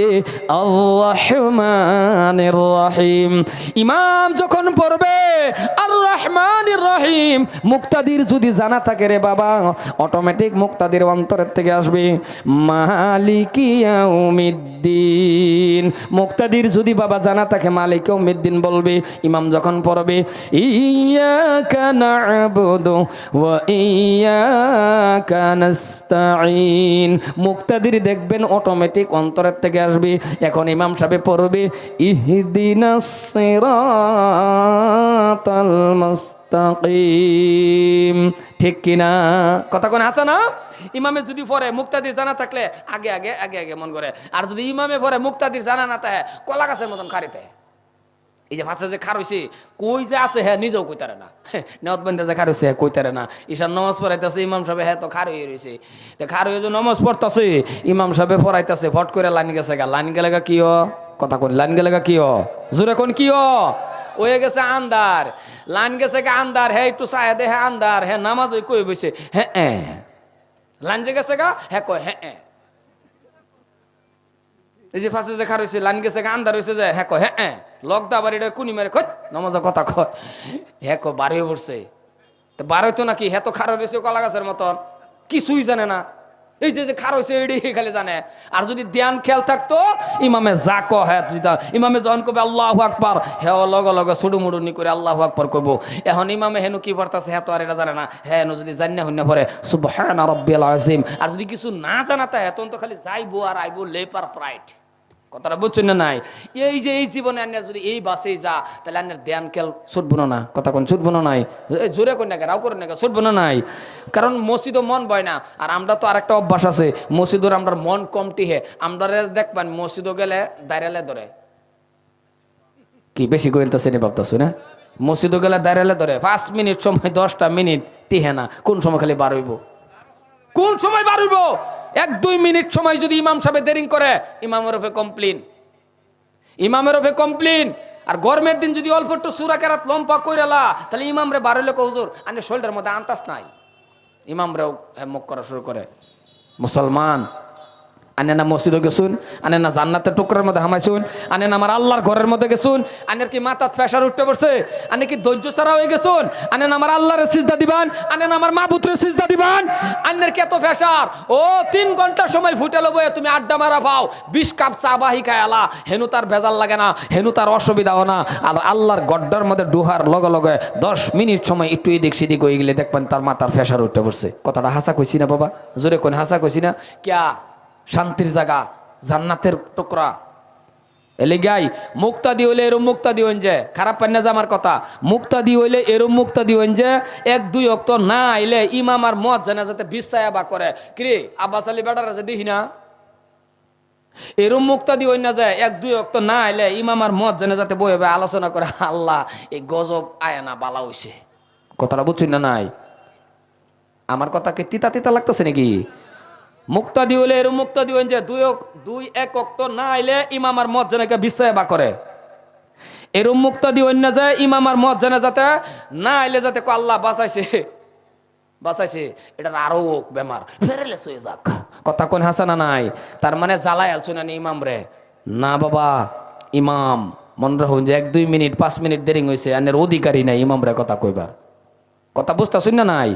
Speaker 1: আর রহমানির রহিম। ইমাম যখন পড়বে আর রহমানির রহিম, মুক্তাদির যদি জানা থাকে রে বাবা, অটোমেটিক মুক্তাদির অন্তরের থেকে আসবে মালিকি ইয়াউমিদ্দিন। মুক্তাদির যদি বাবা জানা থাকে মালিক ইয়াউমিদ্দিন বলবে। ইমাম যখন পড়বে ইয়্যাকা না'বুদু ওয়া ইয়্যাকা নাস্তাঈন, মুক্তাদির দেখবেন অটোমেটিক অন্তরের থেকে আসবে। এখন ইমাম সাহেব পড়বে ইহদিনাস সিরাতাল মুস্তাকিম। ঠিক কিনা? কথা কোন আছে না? ইমামে যদি পড়ে মুক্তাদির জানা থাকলে আগে আগে আগে আগে মন করে, আর যদি ইমামে পড়ে মুক্তাদির জানা না থাকে কলা গাছের মতন খাড়িতে। এই যে ভাষা যে খার হইছে কই যে আছে হ্যাঁ নিজেও কইতারে না, নেওয়াত বন্ধে যে খার হইছে কইতারে না। ঈশান নামাজ পড়াইতেছে ইমাম সাহেব, হ্যাঁ তো খার হয়ে রয়েছে, তো খার হয়ে যে নামাজ পড়তেছে ইমাম সাহেব পড়াইতেছে, ফট করে লাইন গেছে গা। লাইন গেলে গা কি হ? কথা কোন লাইন গেলে গা কি হ? জোরে কোন কি হ? হয়ে গেছে আন্দার, লাইন গেছে গা আন্দার, হ্যাঁ একটু চায় দে, হ্যাঁ আন্দার, হ্যাঁ নামাজ ওই কই বসে, হ্যাঁ লাইন যে গেছে গা, হ্যাঁ কয় হ্যাঁ। এই যে ফাঁসে যে খার হয়েছে লাইন গেছে গা আন্দার হয়েছে যে, হ্যাঁ কয় হ্যাঁ লগদা বাড়ি কুনি মেরে খোঁজ নামাজের কথা কয়, হ্যাঁ কয় বার হয়ে পড়ছে। তো বার হইতো নাকি, হ্যাঁ তো খার হয়েছে কলা গাছের মতন, কিছুই জানে না। এই যে খার হয়েছে এডি খালি জানে। আর যদি ধ্যান খেয়াল থাকতো ইমামে যা কয় হ্যাঁ ইমামে যখন কবে আল্লাহু আকবার, হ্যাঁ লগে লগে ছুডু মুডু নি করে আল্লাহু আকবার কইব। এখন ইমামে হেনু কি পড়তাছে হ্যাঁ তো আর এটা জানে না, হ্যাঁ যদি জান্না হইনা পড়ে সুবহানা রাব্বিল আযীম। আর যদি কিছু না জানাতা হ্যাঁ তখন তো খালি যাইবো আর আইবো লেপার প্রাইড। কথাটা বুঝছেন না নাই? এই যে এই জীবনে আন্যার যদি এই বাসেই যা, তাহলে আন্যার ধ্যান খেল ছুটবো না, কথা কোন ছুটবো না নাই? জোরে কোন নাকি রাও করে নাকি ছুটবো না নাই? কারণ মসজিদও মন বয় না। আর আমরা তো আরেকটা অভ্যাস আছে, মসজিদর আমরা মন কমটি হে, আমরা দেখবেন মসজিদও গেলে দাঁড়ালে ধরে, কি বেশি কইলতেছে নি ভাবতেছো না? মসজিদও গেলে দাঁড়ালে ধরে 5 মিনিট সময় 10টা মিনিট টিহে না, কোন সময় খালি বার হইব, কোন সময় বার হইব? 1-2 মিনিট সময় যদি ইমাম সাহেব দেরিং করে, ইমামের উপরে কমপ্লেন, ইমামের উপরে কমপ্লেন। আর গরমের দিন যদি অল্প একটু সূরা কেরাত লম্পা কইরালা, তাহলে ইমামরে বার হইলে কও হুজুর আনে শরীরের মধ্যে আন্তাস নাই, ইমামরাও হেমক করা শুরু করে। মুসলমান, আনে না মসজিদে গেছুন, আনে না জান্নাতের টুকরার মধ্যে হামাইছুন, আনে না আমার আল্লাহর ঘরের মধ্যে গেছুন, আনের কি মাথার প্রেসার উঠতে পড়ছে, আনে কি ধৈর্য ছাড়া হয়ে গেছুন, আনে না আমার আল্লাহরে সিজদা দিবান, আনে না আমার মাবুদরে সিজদা দিবান, আনের কি এত প্রেসার? ও 3 ঘন্টা সময় ফুটেলো বয়ে তুমি আড্ডা মারা পাও, 20 কাপ চা বাহি খায় আলা, হেনু তার ভেজাল লাগে না, হেনু তার অসুবিধা হয় না। আর আল্লাহর গড্ডার মধ্যে ডুহার লগে লগে 10 মিনিট সময় একটু এদিক সেদিক হয়ে গেলে দেখবেন তার মাথার প্রেসার উঠতে পড়ছে। কথাটা হাসা কইছি না বাবা? জোরে কোন হাসা কইছি না? ক্যা শান্তির জায়গা, জান্নাতের টুকরা। এলে গাই মুক্তাদি হইলে এরম মুক্তাদি হইন যে, খারাপ পান না যে আমার কথা, মুক্তাদি হইলে এরম মুক্তাদি হইন যে 1-2 ওয়াক্ত না আইলে ইমাম আর মুয়াজ্জিন যাতে বিশ্বায়া বা করে, কি আব্বাস আলী বেটারা যে দেখি না, এরম মুক্তাদি হইন না যায় 1-2 ওয়াক্ত না আইলে ইমাম আর মুয়াজ্জিন যাতে বইবে আলোচনা করে, আল্লাহ এই গজব আয়ানা বালা হইছে। কথাটা বুঝছেন না নাই? আমার কথা কি তিতা তিতা লাগতেছে নাকি? মুক্তাদি হইলে এরম মুক্তাদি হইন যে 2-1 ওয়াক্ত না আইলে ইমাম আর মুয়াজ্জিনকে বিশ্বায়া বা করে। এরম মুক্তাদি হইন না যায় ইমাম আর মুয়াজ্জিন যাতে না আইলে যাতে কো আল্লাহ বাঁচাইছে, বাঁচাইছে, এটার আরো বেমার ফেরেলেস হয়ে যাক। কথা কোন হাসানা নাই? তার মানে জ্বালাই আলছো না ইমাম রে? না বাবা, ইমাম মন রাখুন যে 1-2 মিনিট 5 মিনিট দেরি হয়েছে, আনের অধিকারী নাই ইমাম রে কথা কইবার। কথা বুঝতেছুন না নাই?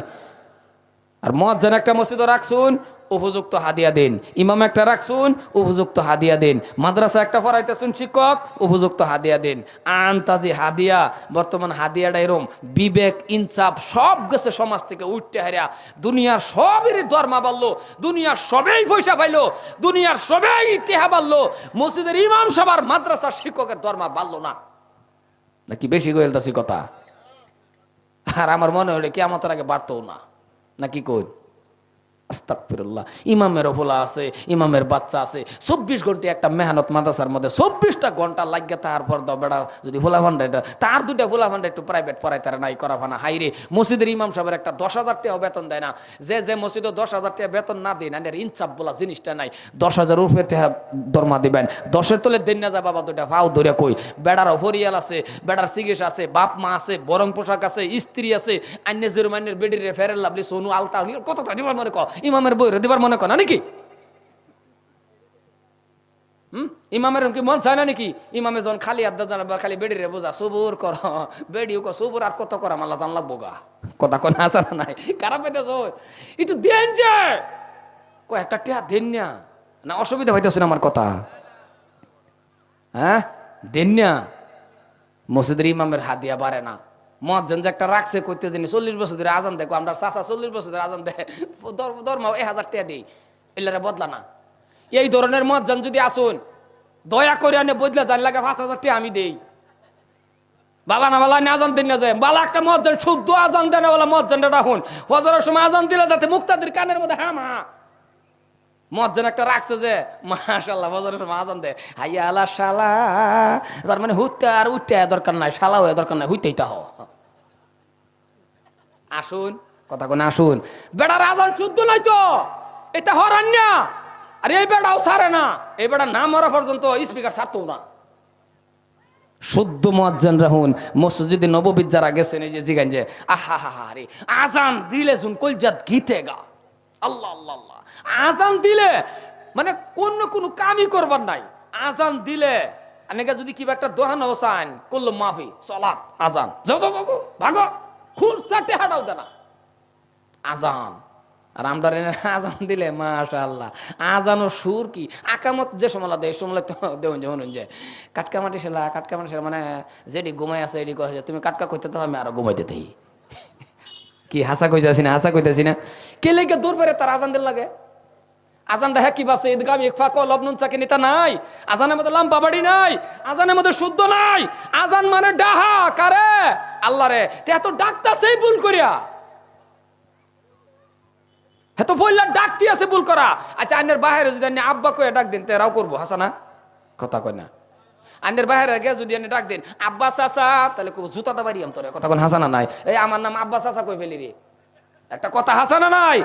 Speaker 1: আর মুয়াজ্জিন একটা মসজিদে রাখছুন, উপযুক্ত হাদিয়া দিন। ইমাম একটা রাখছুন, উপযুক্ত হাদিয়া দিন। মাদ্রাসা একটা পড়াইতেছুন, শিক্ষক উপযুক্ত হাদিয়া দিন। আনতাজি হাদিয়া, বর্তমান হাদিয়াটা এরম বিবেক ইনসাফ সব গেছে সমাজ থেকে উঠতে হারিয়া। দুনিয়ার সবেরই ধর্মা বাড়লো, দুনিয়ার সবেই পয়সা পাইলো, দুনিয়ার সবেই টেহা বাড়লো, মসজিদের ইমাম সবার মাদ্রাসার শিক্ষকের ধর্মা বাড়লো না। নাকি বেশি গেলতাছি কথা? আর আমার মনে হলে কিয়ামতের আগে বাড়তো না, নাকি কই? আস্তাগফিরুল্লাহ। ইমামের ওপলা আছে, ইমামের বাচ্চা আছে, 24 ঘন্টা একটা মেহনত মাদ্রাসার মধ্যে 24টা ঘন্টা লাগিয়ে তারপর দাও বেড়া যদি ভোলা ভান্ডা তার 2টা ভোলা ভান্ডা একটু প্রাইভেট পড়াই তারা নাই করা ভানা। হাইরে মসজিদের ইমাম সাহেবের একটা 10,000 টাকা বেতন দেয় না, যে মসজিদে 10,000 টাকা বেতন না দেন এর ইনসাফ বলা জিনিসটা নাই। 10,000 উপরে টাকা দরমা দিবেন, 10-এর তলে দেন না যা বাবা, 2টা ভাও ধরে কই। বেড়ার হরিয়াল আছে, বেড়ার চিকিৎসা আছে, বাপ মা আছে, বরং পোশাক আছে, স্ত্রী আছে, আন্য জেরুমানের বেডিরে ফেরেল লাভলি সোনু আলতা কত দিবার মনে কর, ইমামের বইরে দিবার মনে কর না নাকি? ইমামের কি মন চায় না নাকি? ইমামে যখন খালি আড্ডা জানাবার খালি বেড়ি রে বোঝা সবুর কর, বেড়িও কর সবুর, আর কত করা মাল্লা জান লাগবো গা। কথা কোন আসা না নাই? খারাপ হইতেছ একটু দেন যে কয়েকটা টিয়া দেন না, অসুবিধা হইতেছে না আমার কথা? হ্যাঁ দেন না। মসজিদের ইমামের হাদিয়া বাড়ে না। মুয়াজ্জিন যে একটা রাখছে কইতে জানি 40 বছর ধরে আজান দেখো, আমরা চাচা 40 বছর ধরে আজান দেয়, ধর্ম 1000 টাকা দিই, এলারে বদলা না। এই ধরনের মুয়াজ্জিন যদি আসুন, দয়া করে আনে বদলা জান লাগে 5,000 টাকা আমি দেই। বাবা না বালা আজান দিন না যায়, বালা একটা মুয়াজ্জিন শুদ্ধ আজান দেন, বলা মুয়াজ্জিনটা রাখুন, ফজরের সময় আজান দিলে যাতে মুক্তাদির কানের মধ্যে হামা। মুয়াজ্জিন একটা রাখছে যে মাশাআল্লাহ ফজরের সময় আজান দেয়, হাইয়া আলা শালা, তার মানে হুইতে আর উঠতে দরকার নাই, শালা হয়ে দরকার নাই, হুইতেই তা আসুন। কথা কোন আসুন? বেড়ার আজান শুদ্ধ নাই তো এটা হরান না। আর এই বেড়াও ছাড়ে না, এই বেড়া না মরা পর্যন্ত স্পিকার ছাড়তো না। শুদ্ধ মুয়াজ্জিন রাহুন। মসজিদে নববীর যারা গেছেন এই যে জিগান যে আহা হা হা রে, আজান দিলে জুন কলজাত গীতে গা, আল্লাহ আল্লাহ আল্লাহ। আজান দিলে মানে কোন কামই করবার নাই। আজান দিলে অনেকে যদি কিবা একটা দোহান হোসাইন করলো মাফি সালাত আজান যাও যাও যাও ভাগো, খুরসাটে হাঁটাও দেনা আজান। আর আমরা আজান দিলে মাশাআল্লাহ, আজানো সুর কি আকামত যে সমলা দেয় সমলা দেউন যেমন যে কাটকামাটি সেলা মানে যেডি ঘুমাই আছে এডি কয় তুমি কাটকা কইতে তো আমি আরো ঘুমাইতে থাকি। কি হাসা কইতাছি না, হাসা কইতাছি না? কে লেগে দূর পেরে তার আজান দিল লাগে? আজানটা হ্যাঁ কি ভাবছে ঈদগাম ইকফা কল লবনুন চাকিনিতা নাই, আজানের মধ্যে লাম্পা বাড়ি নাই, আজানের মধ্যে শুদ্ধ নাই, আজান মানে ডাহা কারে আল্লাহ রে। তে এত ডাকতাছেই ভুল করিয়া, হ্যাঁ তো বললা ডাকতি আছে ভুল করা। আচ্ছা আইনের বাহিরে যদি আপনি আব্বা কয়ে ডাক দিন তেরাও করবো, হাসানা কথা কয় না। আইনের বাহিরে গিয়ে যদি আপনি ডাক দিন আব্বা চাচা, তাহলে জুতা দাবারি তোর কথা কোন হাসানা নাই। এই আমার নাম আব্বা চাচা কই ফেলি রে, একটা কথা হাসানা নাই।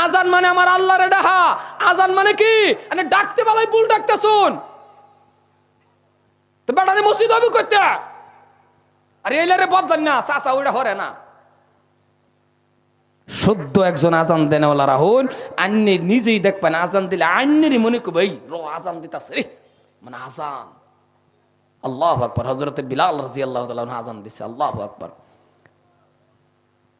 Speaker 1: আজান মানে আমার আল্লাহরে ডাহা, আজান মানে কি মানে ডাকতে বেলায় ভুল ডাকতে শুন তো বেড়ানি মসজিদ হবে করতে, আর এইলারে বদলান না চাচা ওইটা হরে না। শুদ্ধ একজন আজান দেন ওলা রাহুল, আন্নি নিজেই দেখবেন আজান দিলে আন্নেরই মনে করবে এই র আজান দিতাছে রে, মানে আজান। আল্লাহু আকবার। হযরতে বিলাল রাদিয়াল্লাহু তাআলা আজান দিছে, আল্লাহু আকবার।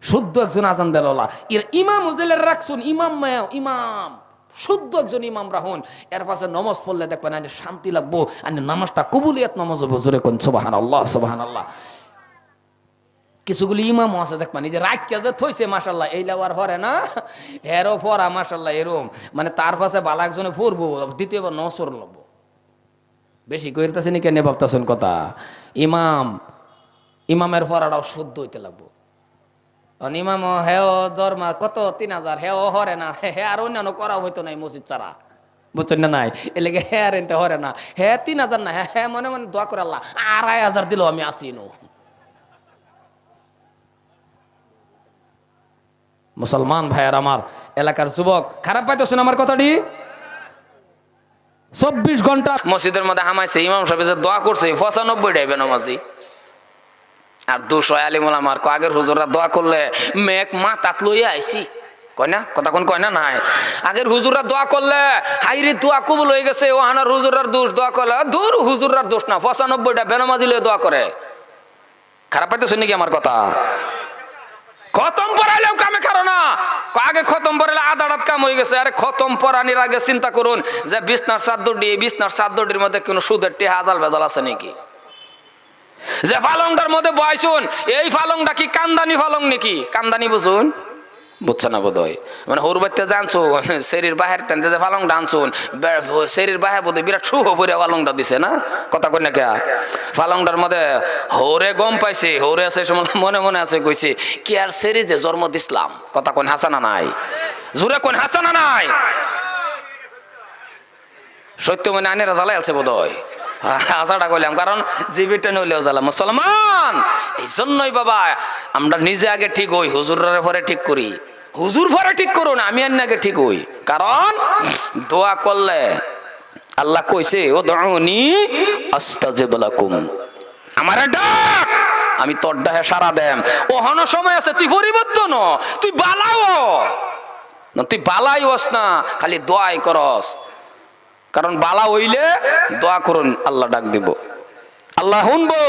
Speaker 1: শুদ্ধ একজন আজান দেন ওলা এর ইমাম উজেলের রাখছুন, ইমাম শুদ্ধ একজন ইমাম রাহুন, এর পাশে নামাজ পড়লে দেখবেন আইনে শান্তি লাগবো, আইনে নামাজটা কবুলিয়াত নামাজ হবে। জোরে কোন সুবহানাল্লাহ সুবহানাল্লাহ। কিছুগুলি ইমামও আছে দেখবেন এই যে রাখিয়া যে থইছে মাশাআল্লাহ, এই লেওয়ার হরে না হেরো ফরা মাশাআল্লাহ এরম, মানে তার পাশে বালা একজনে পড়বো দ্বিতীয়বার নসর লব বেশি কইরতাছেন কেন ভাবতাছেন কথা। ইমামের ফরাটাও শুদ্ধ হইতে লাগবো। ইমাম হেও দরমা কত 3000, হেও হরে না, হে আর অন্যান্য করা হইতো নাই মসজিদ ছাড়া, বুঝছেন না নাই এলেগে হে আর এনতে হরে না, হে 3000 না, হ্যাঁ মনে মনে দোয়া করে আল্লাহ 2500 দিল আমি আসিনু। মুসলমান ভাইয়ার আমার, এলাকার যুবক খারাপ পাইতেছেন আমার কথাটি? 24 ঘন্টা মসজিদের মধ্যে হামাইছে, ইমাম সাহেব যে দোয়া করছে 95টাই বেনামাজি, আর 200 আলিম ওলামার আগের হুজুররা দোয়া করলে মেঘ মাথাত লইয়া আইছি, কয় না কথা কোন কয় না নাই। আগের হুজুররা দোয়া করলে হাইরে দোয়া কবুল হয়ে গেছে, ও হানার হুজুরার দোষ, দোয়া করলে দূর হুজুরার দোষ না, 95টা বেনামাজি লয়ে দোয়া করে। খারাপ পাইতেছেন নাকি আমার কথা? খতম পড়াইলেও কামে কারো না, আগে খতম পড়াইলে আধা রাত কাম হয়ে গেছে। আরে খতম পড়ানির আগে চিন্তা করুন যে বিছনার চাদরটির মধ্যে কোনো সুদের টি হাজাল ভেজাল আছে নাকি, যে পালংটার মধ্যে বয়সুন এই পালংটা কি কান্দানি পালং নাকি, কান্দানি বুঝুন, বুঝছে না বোধ হয়, মানে হোর বাড়িতে জানছো শরীর বাহের টানতে যে পালংটা আনছুন, শরীর বাহে বোধ বিরাট সুহ পরে পালংটা দিছে না, কথা কই না কে। পালংটার মধ্যে হোরে গম পাইছে, হোরে আছে মনে মনে আছে কইছে কি আর শরীর যে জন্ম দিসলাম, কথা কোন হাসানা নাই, জোরে কোন হাসানা নাই। সত্য মনে আনেরা জ্বালাই আছে বোধ হয়, আশাটা করলাম কারণ জীবিটা নইলেও জ্বালা। মুসলমান এই জন্যই বাবা আমরা নিজে আগে ঠিক হই, হুজুরের পরে ঠিক করি, হুজুর পরে ঠিক করুন, আমি আগে ঠিক হই। কারণ দোয়া করলে আল্লাহ কইছে ও দুউনি আস্তাজিব লাকুম, আমারে ডাক আমি তোর ডাকে সাড়া দেম। ওহনো সময় আছে তুই পরিবর্তন, তুই বালাও না, তুই বালাই হস না, খালি দোয়াই করস। কারণ বালা হইলে দোয়া করুন আল্লাহ ডাক দিব, আল্লাহ শুনবো।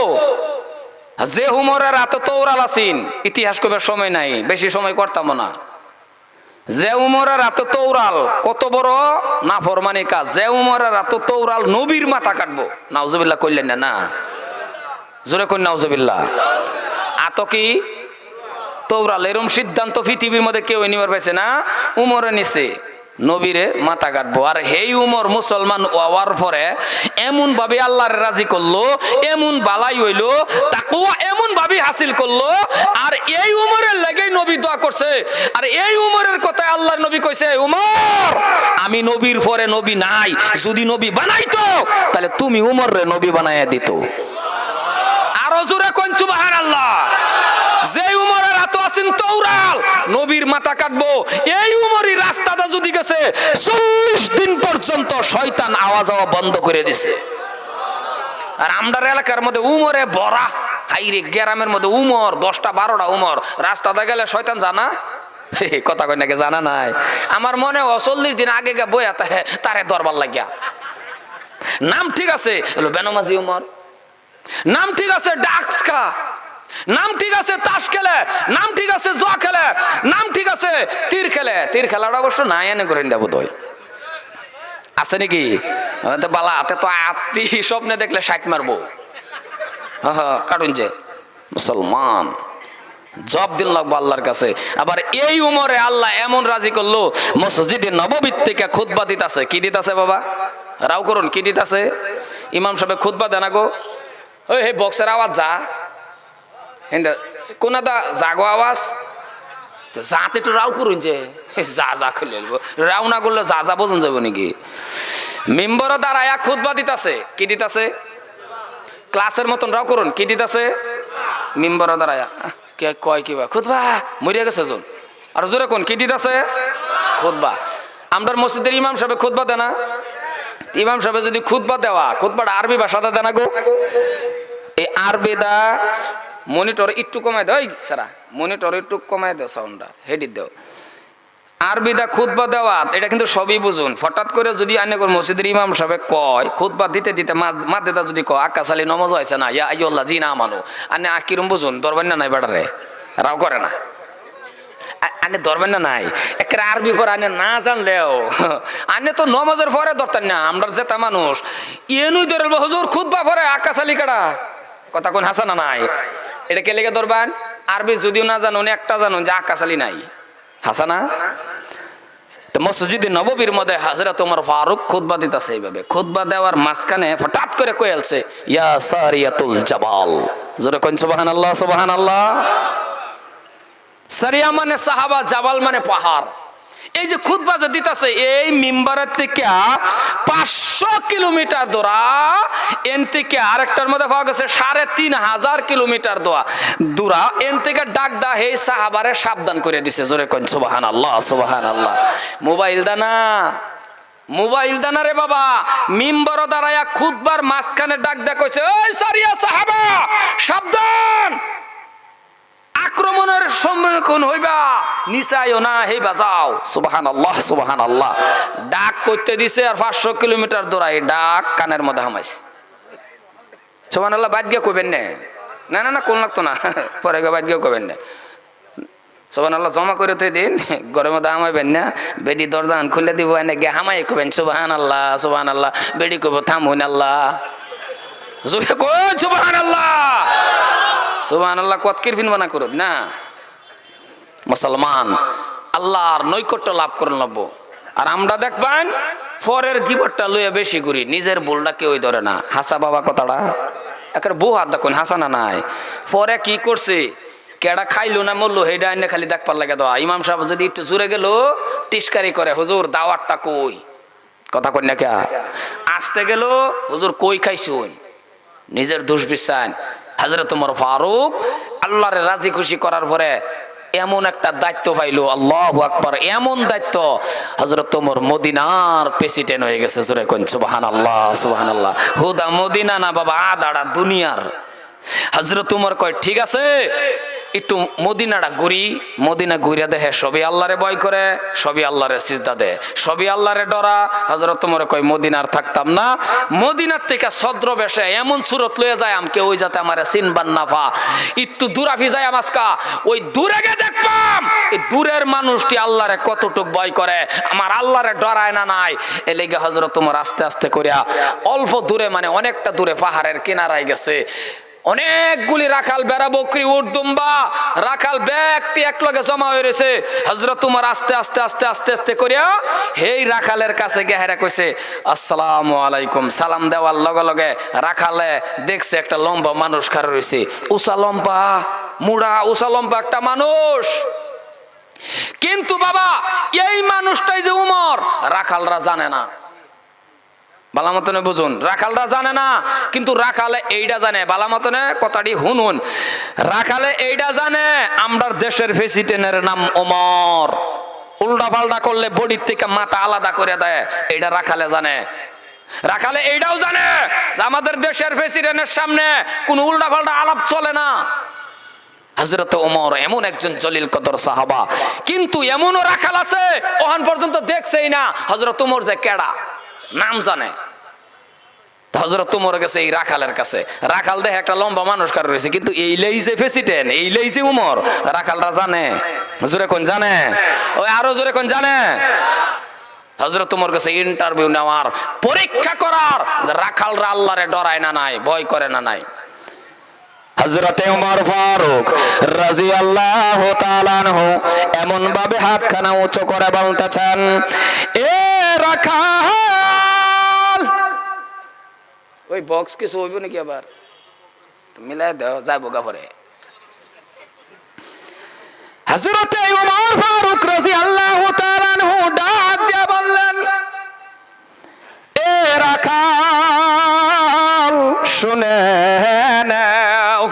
Speaker 1: যে উমরের এত তৌরাল আছেন, ইতিহাস কবার সময় নাই, বেশি সময় করতাম না। যে উমরের এত তৌরাল কত বড় নাফরমানি কাজ, যে উমরের এত তৌরাল নবীর মাথা কাটবো, নাউজুবিল্লাহ কইলেন না, না জোরে কই নাউজুবিল্লাহ। এত কি তৌরাল, এরম সিদ্ধান্ত পৃথিবীর মধ্যে কেউ নিবার পাইছে না, উমরে নিছে নবীরে মাথা কাটবো। আর হেই উমর মুসলমান হওয়ার পরে এমন ভাবে আল্লাহর রাজি করলো, এমন বালাই হইলো, তাকওয়া এমন ভাবে হাসিল করলো। আর এই উমরের লাগেই নবী দোয়া করছে, আর এই উমরের কথায় আল্লাহর নবী কইছে উমর আমি নবীর পরে নবী নাই, যদি নবী বানাইতো তাহলে তুমি উমররে নবী বানাইয়া দিত। আরো জোরে কোন সুবহানাল্লাহ। যে উমরের এত আছেন তৌরাল নবীর মাথা কাটবো, এই উমরই রাস্তাটা যদি গেছে 40 দিন পর্যন্ত শয়তান আওয়াজ হওয়া বন্ধ করে দিছে। আর আমরার এলাকার মধ্যে উমরে ভরা, হাইরে গ্রামের মধ্যে উমর 10টা 12টা উমর, রাস্তাটা গেলে শয়তান জানা কথা কই নাকি জানা নাই। আমার মনে 40 দিন আগে গে বইয়া তারে দরবার লাগিয়া, নাম ঠিক আছে বেনামাজি উমর, নাম ঠিক আছে ডাক্সকা, নাম ঠিক আছে তাস খেলে, নাম ঠিক আছে জুয়া খেলে, নাম ঠিক আছে তীর খেলে। তীর খেলাটা অবশ্য নাই এনে করেন দেব তো আছে নাকি বালা হাতে তো আত্মি স্বপ্নে দেখলে 60 মারবো, কাটুন যে মুসলমান
Speaker 2: জবাব দিন লাগবো আল্লাহর কাছে। আবার এই উমরে আল্লাহ এমন রাজি করলো, মসজিদে নববীর থেকে খুতবা দিতাছে। কি দিতাছে বাবা? রাও করুন, কি দিতাছে? ইমাম সাহেব খুতবা দেনা গো, ওই হে বক্সের আওয়াজ যা, কোনা দা জাগো আওয়াজ যাতে একটু রাও করুন, যে যা যা খুলে রাও না করলে যা যা বোঝন যাবো নাকি? মেম্বরও দাঁড়ায়া খুতবা দিতাছে। কি দিতাছে? ক্লাসের মতন রাও করুন, কি দিতাছে? মেম্বরও দাঁড়ায়া কে কয় কিবা খুতবা মরিয়া গেছে জন, আর জোরে কোন কি দিতাছে? খুতবা। আমরার মসজিদের ইমাম সাহেব খুতবা দেনা, ইমাম সাহেব যদি খুতবা দেওয়া, খুতবাটা আরবি ভাষাতে দেনা গো, এই আরবি দা মনিটর একটু কমাই দাও, সারা মনিটর একটু কমাই দাও, সাউন্ডটা হেডি দাও। আরবি দা খুতবা দেওয়া, এটা কিন্তু সবই বুঝুন। হঠাৎ করে যদি আনে মসজিদের ইমাম সাহেব কয় খুতবা দিতে দিতে মাদেদা যদি কয় আকাশ আলী নমাজ হয়েছে না, ইয়া আইয়ুল্লাহ জি না মানো, আনে আকিরম বুঝুন, ধরবেন না নাই বেড়ারে রাও করে না, আনে ধরবেন না নাই। একের আরবি পর আনে না জানলেও আনে তো নমাজের পরে ধরতেন না। আমরা যেটা মানুষ এনুই ধরবো হুজুর খুতবা পরে আকাশ আলী কাটা কথা কোন হাসানা নাই, এটা কে লেগে ধরবেন? আরবি যদিও না জানুন, একটা জানুন যে আকাশ আলী নাই, হাসানা। তো মসজিদে নববীর মধ্যে হযরত ওমর ফারুক খুতবা দিতেছে। এইভাবে খুতবা দেওয়ার মাঝখানে হঠাৎ করে কয়েলছে, ইয়া সারিয়াতুল জাবাল, জোরে কোন সুবহানাল্লাহ, সুবহানাল্লাহ। সারিয়া মানে সাহাবা, জাবাল মানে পাহাড়। এই যে খুতবা যে দিতেছে, এই মিম্বারের থেকে 500 কিলোমিটার দূরা, এন থেকে আরেকটার মধ্যে পাওয়া গেছে 3500 কিলোমিটার দূরা, এন থেকে ডাক দা হে সাহাবারে সাবধান করে দিছে। জোরে কোন সুবহানাল্লাহ, সুবহানাল্লাহ। মোবাইল দানা, মোবাইল দানা রে বাবা, মিম্বর দাঁড়ায়া খুতবার মাঝখানে ডাক দা কইছে, ওই সারিয়া সাহাবা সাবধান, আক্রমণের সম্মুখীন হইবা, নিচাইও না, হেইবা যাও। সুবহানাল্লাহ, সুবহানাল্লাহ। ডাক করতে দিছে, আর 500 কিলোমিটার দূরাই ডাক কানের মধ্যে হামাইছে। সুবহানাল্লাহ। বাদ গিয়ে কইবেন না, না না না কোন লাগতো না, পরে বাদ গিয়ে কইবেন না। সুবহানাল্লাহ জমা করে তো দিন, ঘরের মধ্যে হামাইবেন না। বেডি দরজা খুলে দিব, এনে গে হামাই কইবেন সুবহানাল্লাহ, সুবহানাল্লাহ। বেডি কইব থামুন আল্লাহ, জোরে কোন সুবহানাল্লাহ, সুবহানাল্লাহ। কত কিরফিন বানা করুন না। মুসলমান আল্লাহর নৈকট্য লাভ করে নেব। আর আমরা দেখবেন পরের গিবতটা লইয়া বেশি করি, নিজের ভুলটা কেউই ধরে না। হাসা বাবা কথাটা একের বউ হাত দেখুন, হাসানা নাই। পরে কি করছে, কেডা খাইলো না মরলো, হেডা এনে খালি দেখবার লাগে দেওয়া। ইমাম সাহেব যদি একটু জুড়ে গেল, টিস্কারি করে, হুজুর দাওয়াতটা কই, কথা কই না কে আসতে গেল, হুজুর কই খাইছুন, নিজের দোষ বিচান। হযরত ওমর ফারুক আল্লাহরে রাজি খুশি করার পরে এমন একটা দায়িত্ব পাইলো, আল্লাহু আকবার, এমন দায়িত্ব, হযরত ওমর মদিনার প্রেসিডেন্ট হয়ে গেছে। জোরে কোন সুবহানাল্লাহ, সুবহানাল্লাহ। হুদা মদিনা না বাবা, আদাড়া দুনিয়ার। হযরত ওমর কয় ঠিক আছে, একটু মদিনাটা ঘুরি। মদিনা ঘুরিয়া দেখে সবই আল্লাহরে ভয় করে, সবই আল্লাহরে সিজদা দেয়, সবই আল্লাহরে ডরা। হযরত ওমর কয় মদিনার থাকতাম না, মদিনার থেকে ছদ্রবেশে এমন সুরত লয়ে যায় আমকে, ওই যাতে আমারে চিনবান না পা। একটু দূরাফি যায় আমাজকা, ওই দূরে গে দেখবাম এই দূরের মানুষটি আল্লাহরে কতটুক ভয় করে, আমার আল্লাহরে ডরায় না নাই। এ লেগে হযরত ওমর আস্তে আস্তে করিয়া অল্প দূরে, মানে অনেকটা দূরে পাহাড়ের কিনারায় গেছে। অনেকগুলি রাখাল, বেড়া, বকরি, উট, দুম্বা, রাখাল ব্যক্তি একলগে জমা হয়ে রয়েছে। হযরত ওমর আস্তে আস্তে আস্তে আস্তে আস্তে করিয়া হেই রাখালের কাছে গেহারা কইছে আসসালামু আলাইকুম। সালাম দেওয়ার লগে লগে রাখালে দেখছে একটা লম্বা মানুষ খাড়া রয়েছে, উষা লম্বা, মুড়া উষা লম্বা একটা মানুষ। কিন্তু বাবা এই মানুষটাই যে উমর, রাখালরা জানে না। বালা মতনে বুঝুন, রাখালরা জানে না, কিন্তু রাখালে এইটা জানে। বালা মতনে কথাটি হুনুন, রাখালে এইটা জানে আমরা দেশের প্রেসিডেন্টের নাম ওমর, উল্টা পাল্টা করলে বডির থেকে মাথা আলাদা করে দেয়, এইটা রাখালে জানে। রাখালে এইটাও জানে যে আমাদের দেশের প্রেসিডেন্টের সামনে কোন উল্টা পাল্টা আলাপ চলে না। হযরত ওমর এমন একজন জলিল কদর সাহাবা, কিন্তু এমনও রাখাল আছে ওখান পর্যন্ত দেখছেই না হযরত ওমর যে কেডা, নাম জানে। হযরত ওমর গেছে এই রাখালের কাছে, রাখাল দেখে একটা লম্বা মানুষ কার রয়েছে, কিন্তু এইলাই যে প্রেসিডেন্ট, এইলাই যে উমর, রাখালরা জানে। জোরে কোন জানে, ওই আরো জোরে কোন জানে। হযরত ওমর কাছে ইন্টারভিউ নেওয়ার, পরীক্ষা করার যে রাখালরা আল্লাহরে ডরায় না নাই, ভয় করে না নাই। হযরতে ওমর ফারুক রাদিয়াল্লাহু তাআলা আনহু এমন ভাবে হাতখানা উঁচু করে বলতেছেন, এ রাখাল, ওই বক্স কিছু হইব নাকি আবার মিলাই দাও যাইব গাফরে। হযরতে ওমর ফারুক রাদিয়াল্লাহু তাআলা আনহু ডাক দিয়ে বললেন, এ রাখাল শুনে নাও।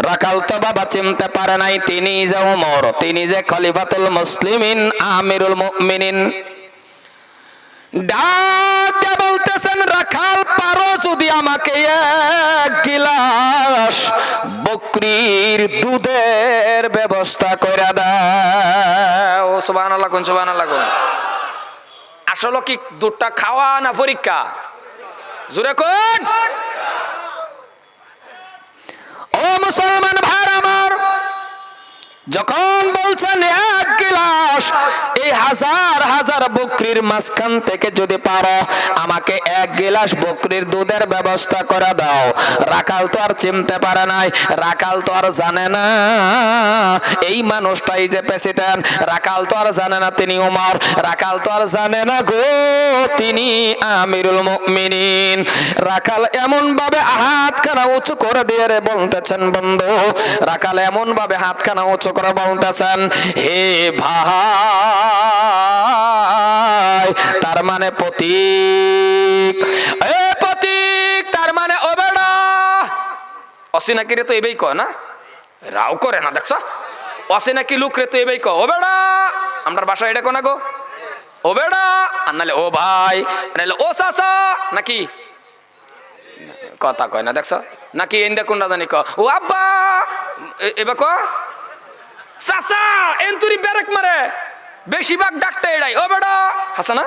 Speaker 2: রাখাল তো বাবা চিনতে পারে নাই তিনি যে ওমর, তিনি যে খলিফাতুল মুসলিমিন আমিরুল মুমিনিন। ডাক দিয়ে বলতেছেন, রাখাল পারো যদি আমাকে এক গিলাস বকরির দুধের ব্যবস্থা করে দাও। সুবহানাল্লাহ কোন, সুবহানাল্লাহ কোন। আসলে কি দুধটা খাওয়া না পরীক্ষা? জোরে কোন। ও মুসলমান ভাইরা আমার, যখন বলছেন এক গিলাস, এই হাজার হাজার বকরির মাঝখান থেকে যদি পারো আমাকে এক গিলাস বকরির দুধের ব্যবস্থা করে দাও। রাখাল তো আর চিনতে পারে নাই, রাখাল তো আর জানে না এই মানুষটাই যে প্রেসিডেন্ট, রাখাল তো আর জানে না তিনি ওমর, রাখাল তো আর জানে না গো তিনি আমিরুল মুমিনিন। রাখাল এমন ভাবে হাতখানা উঁচু করে দিয়ে রে বলতেছেন বন্ধু, রাখাল এমন ভাবে হাতখানা উঁচু করে বলতেছেন, হে ভাই, তার মানে প্রতীক, এ প্রতীক, তার মানে ও বেড়া অসিনাকি রে তো এবেই কয় না, রাও করে না দেখছ, অসিনাকি লোক রে তো এবেই কয় ও বেড়া, আমরার বাসা এটা কোনা গো, ও বেড়া, আর নাহলে ও ভাই, নাহলে ও চাচা, নাকি কথা কয় না দেখছ, নাকি এন্দে কোনটা জানি ক ও আব্বা, এবার ক চাচা, এন্তুরি ব্যারেক মারে, বেশিরভাগ ডাকটা এড়াই ও বেড়া, হাসানা।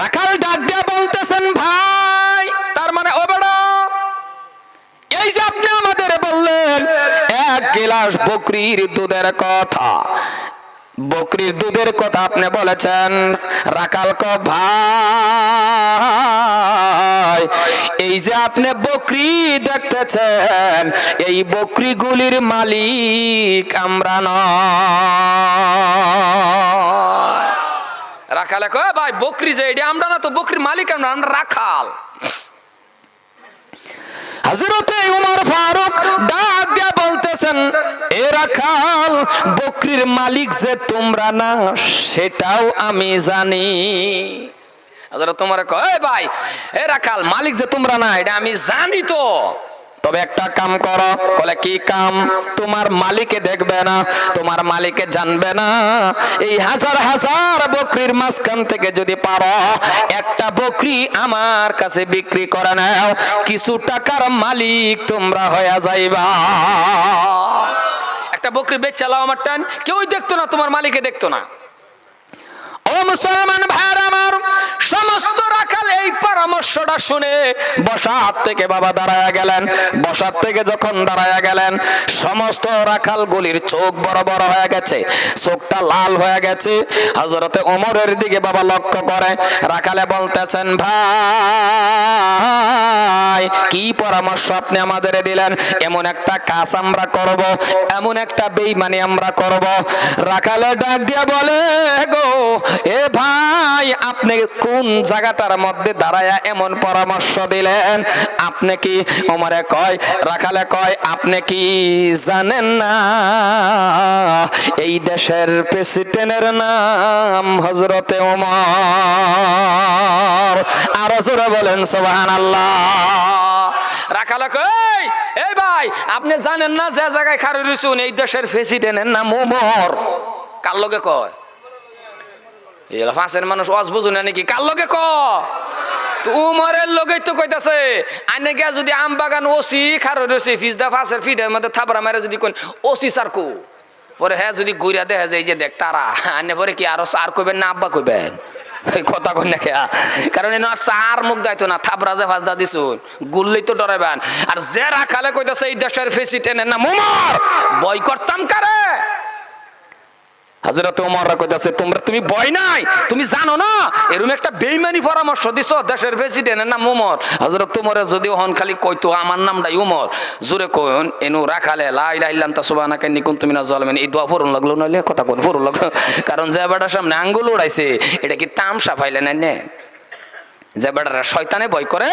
Speaker 2: রাখাল ডাক দিয়া বলতেছেন, ভাই, তার মানে ও বেড়া, এই যে আপনি আমাদের বললেন এক গিলাস বকরির দুধের কথা, বকরির দুধের কথা আপনি বলেছেন। রাখাল ক ভাই, এই যে আপনি বকরি দেখতেছেন, এই বকরিগুলির মালিক আমরা নয়। রাখালে কয় ভাই বকরি যে এটা আমরা না, তো বকরির মালিক আমরা, আমরা রাখাল। হযরতে ওমর ফারুক ডাক দিয়া বলতেছেন, এ রাখাল, বকরির মালিক যে তোমরা না সেটাও আমি জানি। হযরত তোমার কয় ভাই, এ রাখাল, মালিক যে তোমরা না এটা আমি জানি তো, তবে একটা কাম করো। বলে কি কাম? তোমার মালিকে দেখবে না, তোমার মালিকে জানবে না, এই হাজার হাজার বকরির মাঝখান থেকে যদি পারো একটা বকরি আমার কাছে বিক্রি করে নাও, কিছু টাকার মালিক তোমরা হয়ে যাইবা। একটা বকরি বেচে লাও আমার টান, কেউ দেখতো না, তোমার মালিকে দেখতো না। ও মুসলমান ভাইরা আমার, সমস্ত রাখাল এই পরামর্শটা শুনে বসার থেকে বাবা দাঁড়ায়া গেলেন। বসার থেকে যখন দাঁড়ায়া গেলেন, সমস্ত রাখাল গুলির চোখ বড় বড় হয়ে গেছে, চোখটা লাল হয়ে গেছে। হযরতে ওমরের দিকে বাবা লক্ষ্য করে রাখালে বলতেছেন, ভাই, কি পরামর্শ আপনি আমাদের দিলেন? এমন একটা কাজ আমরা করব, এমন একটা বেঈমানি আমরা করব। রাখালে ডাক দিয়া বলে, গো এ ভাই, আপনি কোন জায়গাটার মধ্যে দাঁড়ায়া এমন পরামর্শ দিলেন? আপনি কি, ওমরে কয়, রাখালে কয়, আপনি কি জানেন না এই দেশের প্রেসিডেন্টের নাম হযরতে ওমর? আর জোরে বলেন সুবহানাল্লাহ। রাখালে কয়, এই ভাই, আপনি জানেন না যে জায়গায় খাড়ি রইছুন এই দেশের প্রেসিডেন্টের নাম ওমর? কার লগে কয়? এলা ফাঁসের মানুষ ওয়াজ বুঝুন না নাকি? কার লগে ক? তো উমরের লগেই তো কইতাছে। আইনে গিয়া যদি আম বাগান ওসি খারো রয়েছে ফিজদা ফাঁসের ফিডের মধ্যে থাবড়া মারে যদি কোন ওসি সার কো, পরে হ্যাঁ যদি ঘুরিয়া দেখা যায় যে দেখ তারা, আইনে পরে কি আরো সার কইবেন না আব্বা কইবেন? কথা কই না খেয়া, কারণ এনে আর সার মুখ দাইতো না, থাবড়া যে ফাঁসদা দিছু গুললেই তো ডরাইবেন। আর যে রাখালে কইতাছে এই দেশের প্রেসিডেন্টের নাম ওমর, বই করতাম কারে? হযরত ওমর কইতাছে তুমি ভয় নাই, তুমি জানো না এরকম একটা বেঈমানি পরামর্শ দিছো দেশের প্রেসিডেন্টের নাম ওমর। হযরত ওমরে যদি ওহন খালি কইতো আমার নামটাই ওমর, জোরে কইন এনু রাখালে লা ইলাহা ইল্লা আনতা সুবহানাকা ইন্নী কুনতু মিনাজ জালিমিন, এই দোয়া পড়ন লাগলো নইলে কথা কোন পড়ন লাগলো। কারণ যে বেটার সামনে আঙ্গুল উড়াইছে এটা কি তামসা পাইলেন না? যে বেটারা শয়তানে ভয় করে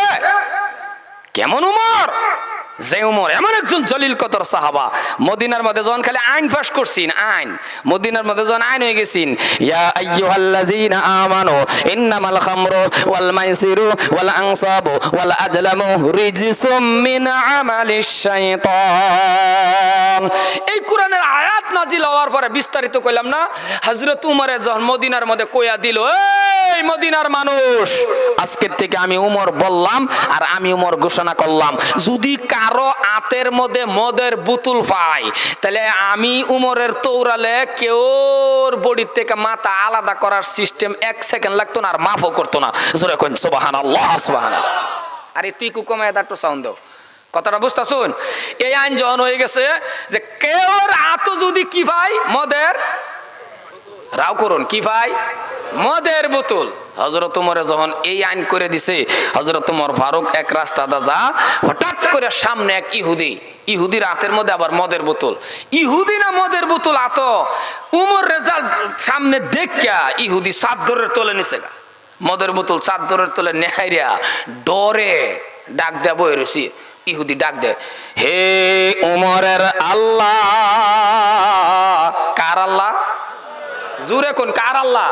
Speaker 2: কেমন উমর, যে উমর এমন একজন জলিল কদর সাহাবা, মদিনার মধ্যে যখন খালি আইন পাস করছেন, আইন মদিনার মধ্যে যখন আইন হয়ে গেছেন, ইয়া আইয়ুহাল্লাযীনা আমানু ইন্নামাল খামরু ওয়াল মাইসিরু ওয়াল আনসাবু ওয়াল আজলামু রিজসুম মিন আমালিশ শাইতান। এই কোরআনের আয়াত নাজিল হওয়ার পরে বিস্তারিত কইলাম না, হযরত উমরের যখন মদিনার মধ্যে কইয়া দিল, এই মদিনার মানুষ আজকের থেকে আমি উমর বললাম আর আমি উমর ঘোষণা করলাম, যদি কারো আতের মধ্যে মদের বোতল পাই তাহলে আমি উমরের তৌরালে কেউর বডির থেকে মাথা আলাদা করার সিস্টেম 1 সেকেন্ড লাগতো না, আর মাফও করতো না। জোরে কোন সুবহানাল্লাহ সুবহানাল্লাহ। আরে তুই কু কমায় দাঁড়টো সাউন্ড দাও, কথাটা বুঝতা শুন। এই আইন যখন হয়ে গেছে যে কেউর আতো যদি কি ভাই মদের রাও করুন কি ভাই মদের বোতল, হযরত ওমর যখন এই আইন করে দিছে, হযরত ওমর ফারুক এক রাস্তা দা যা, হঠাৎ করে সামনে এক ইহুদির হাতের মধ্যে আবার মদের বোতল, ইহুদি না মদের বোতল আতো, উমর রেজাল্ট সামনে দেখা ইহুদি চাদরের তলে নিছে গা, মদের বোতল চাদরের তলে নেহাইরা ডরে ডাক দেয়া বই রয়েছি। ইহুদি ডাক দে, হে উমরের আল্লাহ। কার আল্লাহ? জোরে কোন কার আল্লাহ?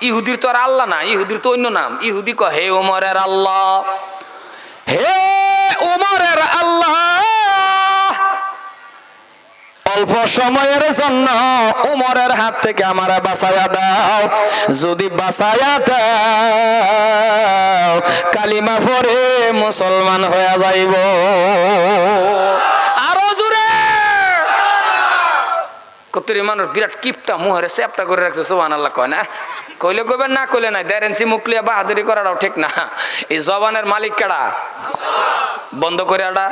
Speaker 2: ইহুদির তো আর আল্লাহ না, ইহুদির তো অন্য নাম। ইহুদি কয় হে ওমরের আল্লাহ, হে ওমরের আল্লাহ, অল্প সময়ের জন্য ওমরের হাত থেকে আমার বাঁচায়া দাও, যদি বাঁচায়া দাও কালিমা পড়ে মুসলমান হয়ে যাইব। আরো জোরে কতরি মানুষ বিরাট কিপটা মুহরে চ্যাপটা করে রাখছে, সুবহানাল্লাহ কয় না, কইলে কইবেন না কইলে নাই, দেরেন্সি মুখলিয়া বাহাদুরি করাটাও ঠিক না। এই জবানের মালিক কারা? বন্ধ করে আডা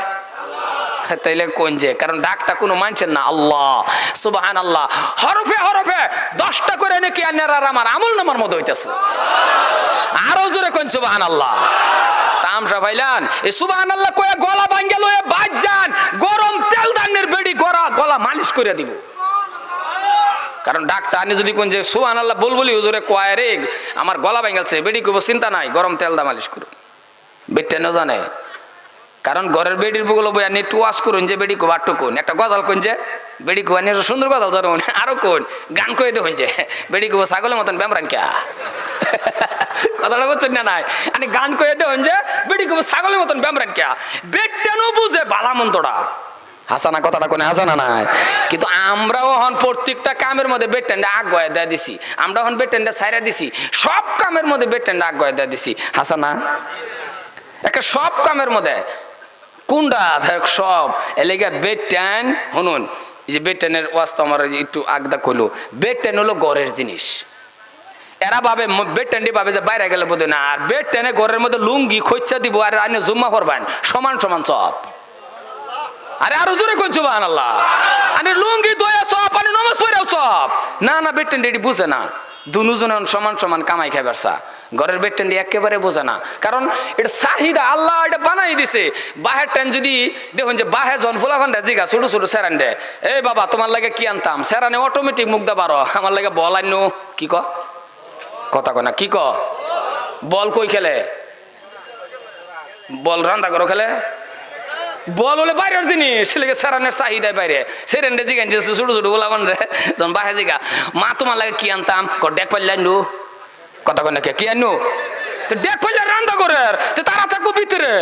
Speaker 2: তাইলে কোন যে, কারণ ডাকটা কোনো মানছেন না, আল্লাহ সুবহানাল্লাহ। হরফে হরফে 10টা করে নাকি আন্নার আর আমার আমল নামার মতো হইতেছে। আরো জোরে কোন সুবহানাল্লাহ। তামসা ভাইলান এই সুবহানাল্লাহ কয়ে গলা ভাঙ্গে লয়ে বাজ যান, গরম তেল দানের বেড়ি গলা মালিশ করে দিব। কারণ ডাকটা আনি যদি কোন যে সুবহানাল্লাহ বলবলি হুজুরে কয় রে আমার গলা ভাঙ্গালছে, বেড়ি কইব চিন্তা নাই গরম তেল দা মালিশ করো, বেটেন জানে। কারণ ঘরের বেডির বগল বই আনি একটু ওয়াশ করুন যে বেডি কো আটটু কোন একটা গজাল কোন যে বেডি কো আনি সুন্দর গজাল জানুন, আরো কোন গান কয়ে দেখুন যে বেডি কো ছাগলের মতন ব্যামরান কে কথাটা বুঝছেন না নাই, আনি গান কয়ে দেখুন যে বেডি কো ছাগলের মতন ব্যামরান কে, বেটেনও বুঝে বালা মন্তটা হাসানা, কথাটা কোনে হাসানা নাই। কিন্তু আমরাও হন প্রত্যেকটা কামের মধ্যে বেটেনটা আগ দেয়া দিছি, আমরা হন বেটেনটা ছাইরা দিছি, সব কামের মধ্যে বেটেনটা আগ দেয়া দিছি, হাসানা একটা সব কামের মধ্যে কুন্ডা দেখ সব এলাকা বেটেন শুনুন। এই যে বেটেনের ওয়াস্ত আমার একটু আগদা কইলো, বেটেন হলো ঘরের জিনিস। এরা ভাবে বেটেনটি ভাবে যে বাইরে গেলে বোধ না, আর বেটেনে ঘরের মধ্যে লুঙ্গি খোঁচা দিব আর আইনে জুম্মা করবেন সমান সমান সব। আরে আরো জোরে কোন সুবহানাল্লাহ। আরে লুঙ্গি দয়া সব আরে নমাজ পড়াও সব না না, বেটেন এটি বুঝে না, দুজন সমান সমান কামাই খাইবার চা, ঘরের বেটেন্ডি একেবারে বোঝে না। কারণ এটা চাহিদা আল্লাহ এটা বানাই দিছে। বাহের টেন যদি দেখুন যে বাহে জন ফুলাফান্ডা জিগা ছোট ছোট সেরান্ডে, এই বাবা তোমার লাগে কি আনতাম, সেরানে অটোমেটিক মুখ দা পারো, আমার লাগে বল আইনো কি ক কথা কয় না কি ক বল কই খেলে, বল রান্না করো খেলে, বল হলে বাইরের জিনিস, ছেলেকে সেরানের চাহিদায় বাইরে সেরেন্ডে জিগান যে ছোট ছোট ফুলাফান রে যখন বাহে জিগা মা তোমার লাগে কি আনতাম ডেক পাইলে আইনো কথা কয় না কি আনো, তো ডেক পাইলে রান্না করে তারা থাকবো ভিতরে।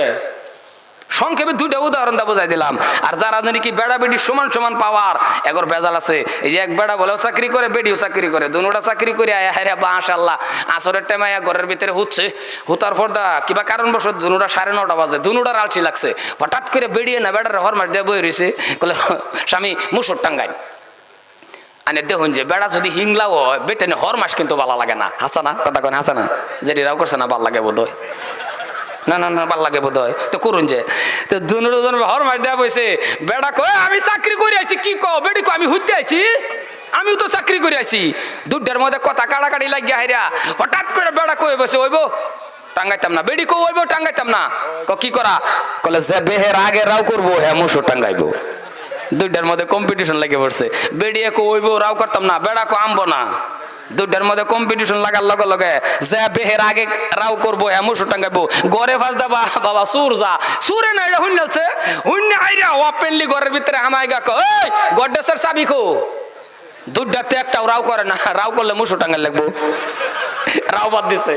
Speaker 2: সংক্ষেপে দুইটা উদাহরণ দা বোঝাই দিলাম। আর যারা জানি কি বেড়া বেডি সমান সমান পাওয়ার এগর ভেজাল আছে, এই যে এক বেড়া বলেও চাকরি করে বেডিও চাকরি করে, দুটা চাকরি করে আয় হায় মাশাআল্লাহ আসরের টাইমে ঘরের ভিতরে হচ্ছে, হুতার পর্দা কিবা কারণবশত দুটা 9:30 বাজে, দুটার আলসি লাগছে, হঠাৎ করে বেরিয়ে না বেড়ার হরমার দিয়ে বই রয়েছে, বলে স্বামী মুসর টাঙ্গাই আনে দেখুন যে বেড়া যদি হিংলাও হয় বেটেনে হরমাস কিন্তু ভালো লাগে না, হাসানা কথা কেন হাসানা যেটি রাও করছে না ভাল লাগে বোধ হয়, না না না ভাল লাগে বোধ হয় তো করুন যে তো দুজন হরমাস দেওয়া বইছে, বেড়া কয় আমি চাকরি করে আইছি কি কও, বেডি কো আমি হুইতে আইছি, আমিও তো চাকরি করে আছি, দুধের মধ্যে কথা কাড়াকাড়ি লাগিয়া হাইরা হঠাৎ করে বেড়া কয়ে বসে হইব টাঙ্গাইতাম না, বেড়ি কো হইব টাঙ্গাইতাম না। কি করা? কলে যে বেহের আগে রাও করবো হ্যাঁ মুসো টাঙ্গাইবো। দুইটার মধ্যে কম্পিটিশন লাগে পড়ছে। বেড়িয়ে কো হইব রাও করতাম না, বেড়া কো আনবো না। দুইটার মধ্যে কম্পিটিশন লাগার লগে লগে যে বেহের আগে রাও করবো হ্যাঁ মুসো টাঙ্গাইবো। ঘরে ফাঁস দাবা বাবা সুর যা সুরে না এটা হুইনালছে হুইনে আইরা ওপেনলি ঘরের ভিতরে হামাইগা কই গড্ডেসের চাবি খো। দুধটাতে একটাও রাও করে না, রাও করলে মুসো টাঙ্গাই লাগবো। রাও বাদ দিছে।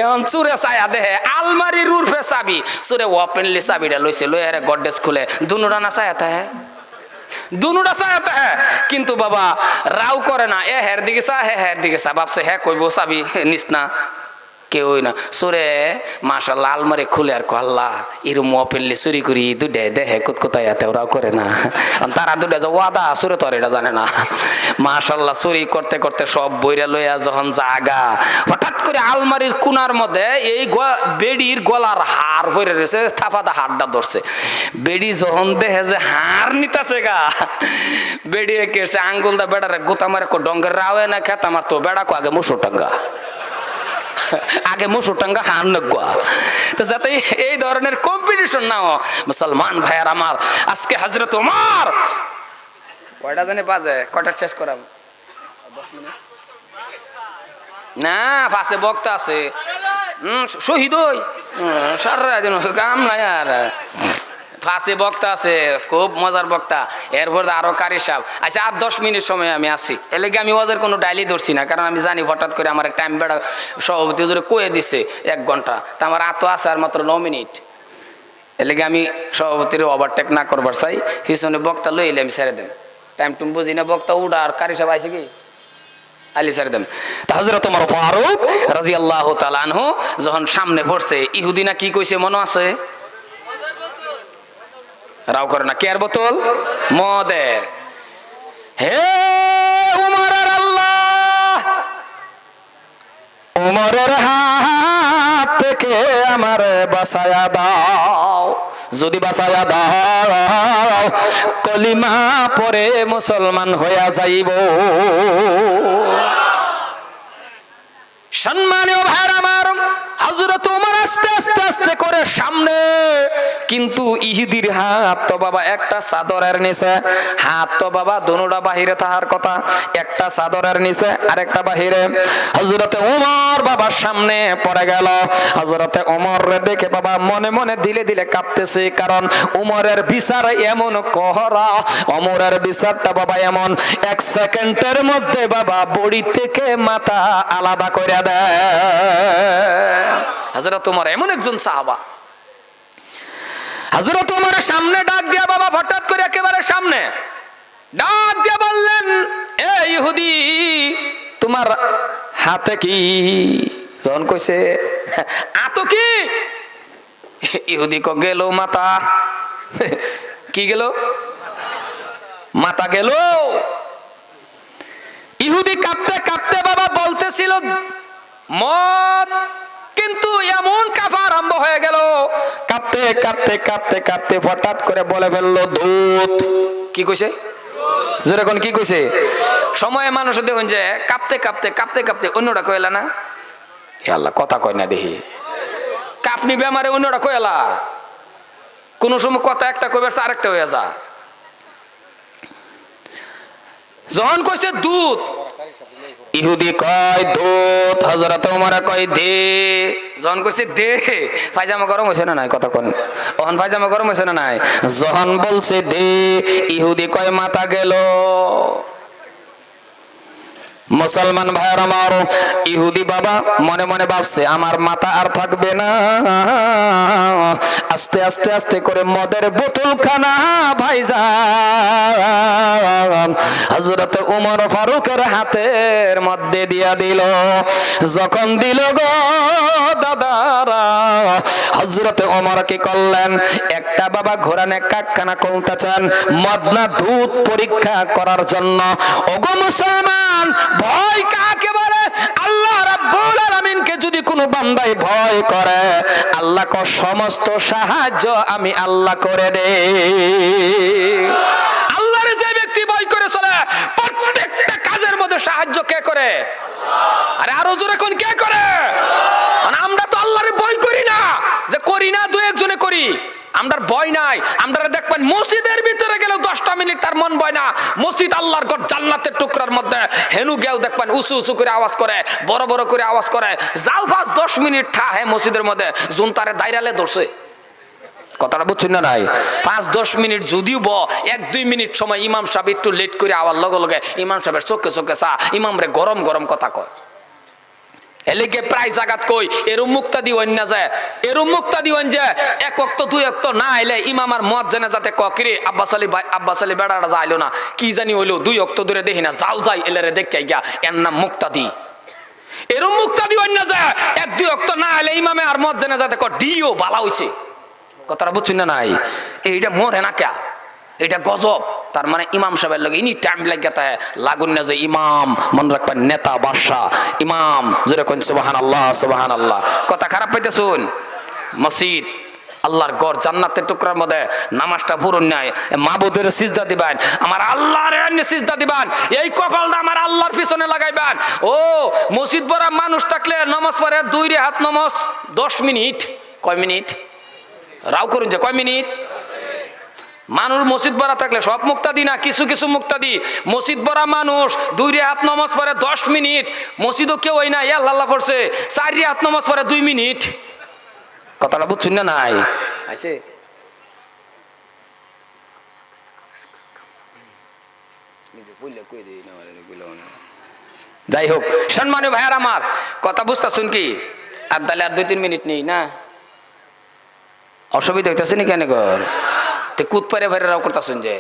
Speaker 2: এখন চুরে চায়া দেহে আলমারির উর্ফে চাবি, চুরে ওপেনলি চাবিটা লইছে, লই আরে গড্ডেস খুলে দুনুরা না চায়া তাহে, দুনুরা চায়া তাহে, কিন্তু বাবা রাও করে না। এ হের দিকে চা, হে হের দিকে চা, ভাবছে হ্যাঁ কইব চাবি নিস না, কেউ না। সুরে মাশাআল্লাহ আলমারি খুলে আর কল্লা এরম ওপেনলি চুরি করি দুধে দেহে কোথায় এতে ওরাও করে না। তারা দুটা যে ওয়াদা সুরে তোর এটা জানে না। মাশাআল্লাহ চুরি করতে করতে সব বইরা লইয়া যখন জাগা, হঠাৎ করে আলমারির কোনার মধ্যে এই বেডির গলার হার ভরে রয়েছে, থাপাদা হারটা ধরছে। বেডি যখন দেহে যে হার নিতাছে গা, বেডি কেছে আঙ্গুল দা বেড়ারে গোতা মারে কো ডঙ্গের রাওয়ে না খেত আমার তো বেড়া কো আগে মুসো টাঙ্গা, আগে মুসুটাঙ্গা হান নগুয়া। তো যাতে এই ধরনের কম্পিটিশন না হয় মুসলমান ভাইয়ার আমার, আজকে হযরত ওমর কয়টা জানে বাজে, কয়টা শেষ করাম 10 মিনিট না, পাশে বক্তা আছে শহীদ হই সারা দিন কাম নাই আর ফাঁসে বক্তা আছে, খুব মজার বক্তা। এরপর আরো কারি সাহেব। আচ্ছা আর 10 মিনিট সময় আমি আছি, এর লেগে আমি ওয়াজের কোনো ডাইলি ধরছি না, কারণ আমি জানি হঠাৎ করে আমার টাইম বেড়া সভাপতি জোরে কয়ে দিছে 1 ঘন্টা, তা আমার আতো আছে আর মাত্র 9 মিনিট। এর লেগে আমি সভাপতির ওভারটেক না করবার চাই, পিছনে বক্তা লই এলে আমি ছেড়ে দেন, টাইম টুম বুঝি না, বক্তা উড়া আর কারি সাহেব আইছে কি আলি ছেড়ে দেন। তা হযরত ওমর ফারুক রাদিয়াল্লাহু তাআলা আনহু যখন সামনে পড়ছে, ইহুদিনা কি কইছে মনে আছে? রাও করে না, কেয়ার বোতল মদের। হে উমরের আল্লাহ, উমরের হাত থেকে আমার বাঁচায়া দাও, যদি বাঁচায়া দাও কলিমা পরে মুসলমান হইয়া যাইব। সম্মানীয় ভাইরা আমার, হযরত ওমর আস্তে আস্তে আস্তে করে সামনে, কিন্তু ইহুদির হাত তো বাবা একটা চাদরের নিচে, হাত তো বাবা দুনোটা বাহিরে তাহার কথা, একটা চাদরের নিচে আর একটা বাহিরে। হযরতে ওমর বাবা সামনে পড়ে গেল। হযরতে ওমর দেখে বাবা মনে মনে দিলে দিলে কাঁপতেছে, কারণ ওমরের বিচার এমন কহরা, ওমরের বিচারটা বাবা এমন 1 সেকেন্ডের মধ্যে বাবা বড়ি থেকে মাথা আলাদা করে দেয়। হযরত ওমর এমন একজন সাহাবা। হযরত ওমরের সামনে ডাক দিয়া বাবা হঠাৎ করে একেবারে সামনে ডাক দিয়া বললেন, এ ইহুদি তোমার হাতে কি? যখন কইছে আতো কি, ইহুদি ক গেল মাথা। কি গেল? মাথা গেল। ইহুদি কাঁপতে কাঁপতে বাবা বলতেছিল মদ, কিন্তু এমন কাঁপা আরম্ভ হয়ে গেল, কাঁপতে কাঁপতে কাঁপতে কাঁপতে হঠাৎ করে বলে ফেললো দুধ। কি কইছে? জোরে কোন কি কইছে? সময়ে মানুষ দেখুন যে কাঁপতে কাঁপতে কাঁপতে কাঁপতে অন্যটা কইলা না, আল্লাহ কথা কয় না দেখি, কাঁপনি বেমারে অন্যটা কইলা, কোন সময় কথা একটা কইবার আরেকটা হয়ে যা। যখন কইছে দুধ, ইহুদি কয় দুধ, হযরত ওমর কয় দে। যখন কইছে দে, পায়জামা গরম হইছে না নাই? কথা কোন ওহন পায়জামা গরম হইছে না নাই? যখন বলছে দে, ইহুদি কয় মাথা গেল। মুসলমান ভাইয়ের আমার, ইহুদি বাবা মনে মনে ভাবছে আমার মাথা আর থাকবে না। আস্তে আস্তে আস্তে করে মদের বোতল খানা ভাইজান হযরত ওমর ফারুকের হাতের মধ্যে দিয়া দিল। যখন দিল গো দাদারা, হযরত ওমর কি করলেন? একটা বাবা ঘোরানে কাকখানা খুলতেছেন মদ না দুধ পরীক্ষা করার জন্য। ওগো মুসলমান, ভয় কাকে বলে? আল্লাহ রাব্বুল আলামিনকে যদি কোনো বান্দাই ভয় করে, আল্লাহ কো সমস্ত সাহায্য আমি আল্লাহ করে দেই। আল্লাহর যে ব্যক্তি ভয় করে চলে, প্রত্যেকটা মধ্যে সাহায্য কে করে? আরে আরো জোরে কোন কে করে? মানে আমরা তো আল্লাহরে ভয় করি না, যে করি না দু একজনে করি, আমরার ভয় নাই। আমরা দেখবেন মসজিদের ভিতরে গেলেও 10টা মিনিট তার মন ভয় না। মসজিদ আল্লাহর ঘর, জান্নাতের টুকরার মধ্যে হেনু গেও দেখবেন উঁচু উঁচু করে আওয়াজ করে, বড় বড় করে আওয়াজ করে। যাও 5-10 মিনিট থা হে মসজিদের মধ্যে, জুনতারে দাইরালে ধরছে। কথাটা বুঝছেন না নাই? 5-10 মিনিট যদিও 1-2 মিনিট সময় ইমাম সাহেব একটু লেট করে আওয়ার লগে লগে ইমাম সাহেবের চোখে চোখে চা, ইমাম রে গরম গরম কথা কয়। এলিকে প্রায় জাগাত কই এরম মুক্তা দিওয়ান না যায়, এরম মুক্তা দিওয়ান যে 1 ওয়াক্ত 2 ওয়াক্ত না আইলে ইমাম আর মুয়াজ্জিনে যাতে ককিরে আব্বাস আলী ভাই, আব্বাস আলী বেড়াটা যাইলো না, কি জানি হইলো 2 ওয়াক্ত ধরে দেখি না, যাও যাই এলারে দেখে গিয়া এর নাম মুক্তা দি। এরম মুক্তা দিওয়ান না যায় 1-2 ওয়াক্ত না আইলে ইমামে আর মুয়াজ্জিনে যাতে ক দিও ভালো হইছে। কথাটা বুঝছেন না নাই? এইটা মরে না কে, এটা গজব। তার মানে ইমাম সাহেবের লগে ইনি টাইম লাগাতে লাগুন না যে ইমাম মনে রাখবেন নেতা বাদশাহ ইমাম, যেরকম সুবহানাল্লাহ সুবহানাল্লাহ। কথা খারাপ পাইতে শুন, মসজিদ আল্লাহর ঘর, জান্নাতের টুকরার মধ্যে নামাজটা পূরণ নাই, মাবুদের সিজদা দিবেন, আমার আল্লাহর সিজদা দিবেন, এই কপালটা আমার আল্লাহর পিছনে লাগাইবেন। ও মসজিদ ভরা মানুষ থাকলে নামাজ পড়ে 2 রাকাত নামাজ 10 মিনিট, কয় মিনিট রাও করুন যে কয় মিনিট? মানুষ মসজিদ ভরা থাকলে সব মুক্তাদি না, কিছু কিছু মুক্তাদি। মসজিদ ভরা মানুষ 2 রাকাত নামাজ পড়ে 10 মিনিট, মসজিদও কেউ হয় না, আল্লাহ পড়ছে 4 রাকাত নামাজ পড়ে 2 মিনিট। কথাটা বুঝছেন না নাই? আছে যাই হোক সম্মানীয় ভাইয়ার আমার, কথা বুঝতেছুন কি? আর তাহলে আর 2-3 মিনিট নেই না, অসুবিধা হইতেছে নি কেন কর তে কুত পারে ভাইরা রাও করতেছেন যে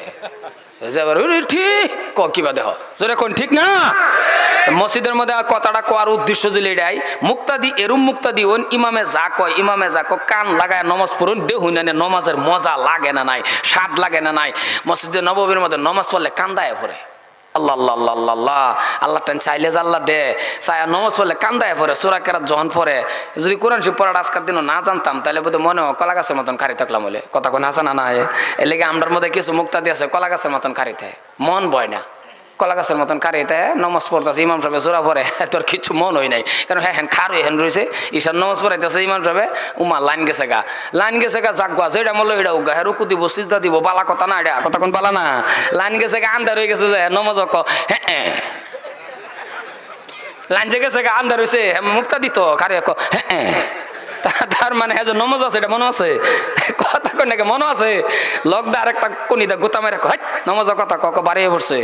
Speaker 2: ঠিক কিবা দেহ জোরে কোন ঠিক না? মসজিদের মধ্যে কথাটা কোয়ার উদ্দেশ্য দিলে এটাই, মুক্তাদি এরম মুক্তাদি ওন ইমামে যা কয়, ইমামে যা কয় কান লাগায় নমাজ পড়ুন, দেহুন না নমাজের মজা লাগে না নাই, স্বাদ লাগে না নাই। মসজিদে নববীর মধ্যে নমাজ পড়লে কান্দায় পড়ে, আল্লাহ আল্লাহ আল্লাহ আল্লাহ আল্লাহ আল্লাহ টান চাইলে যে আল্লাহ দে চায়া নমাজ পড়লে কান্দায় পড়ে, সূরা কেরাত যখন পড়ে। যদি কোরআন শরীফ পড়ার আজকার দিনও না জানতাম তাহলে বোধহয় মনে হয় কলা গাছের মতন খারি থাকলাম বলে। কথা কোন হাসা না না এর লেগে আমরার মধ্যে কিছু মুক্তাদি আছে কলা গাছের মতন খারিতে মন বয় না, কলা গাছের মতন খারিতে নমাজ পড়তেছে, ইমাম সাহেব সূরা পড়ে তোর কিছু মন হয় নাই, কারণ হ্যাঁ হ্যাঁ খারো হ্যান রয়েছে, ঈশান নমাজ পড়াইতেছে ইমাম সাহেব উমা লাইন গেছে গা, লাইন গেছে গা জাগুয়া যেটা মূল্য এটা উগা হ্যাঁ রুকু দিব সিজদা দিব, বালা কথা না এটা, কথা কোন বালা না, লাইন গেছে গা আন্ধার হয়ে গেছে যে নমাজ হ্যাঁ লাইন যে গেছে গা আন্ধার হয়েছে মুক্তা দিত খারে হ্যাঁ, তার মানে হ্যাঁ যে নমাজ আছে এটা মনে আছে, কথা কোন নাকি মনে আছে, লগদা আর একটা কোনিদা গোতা মেরে নমাজ কথা কক বাড়িয়ে পড়ছে,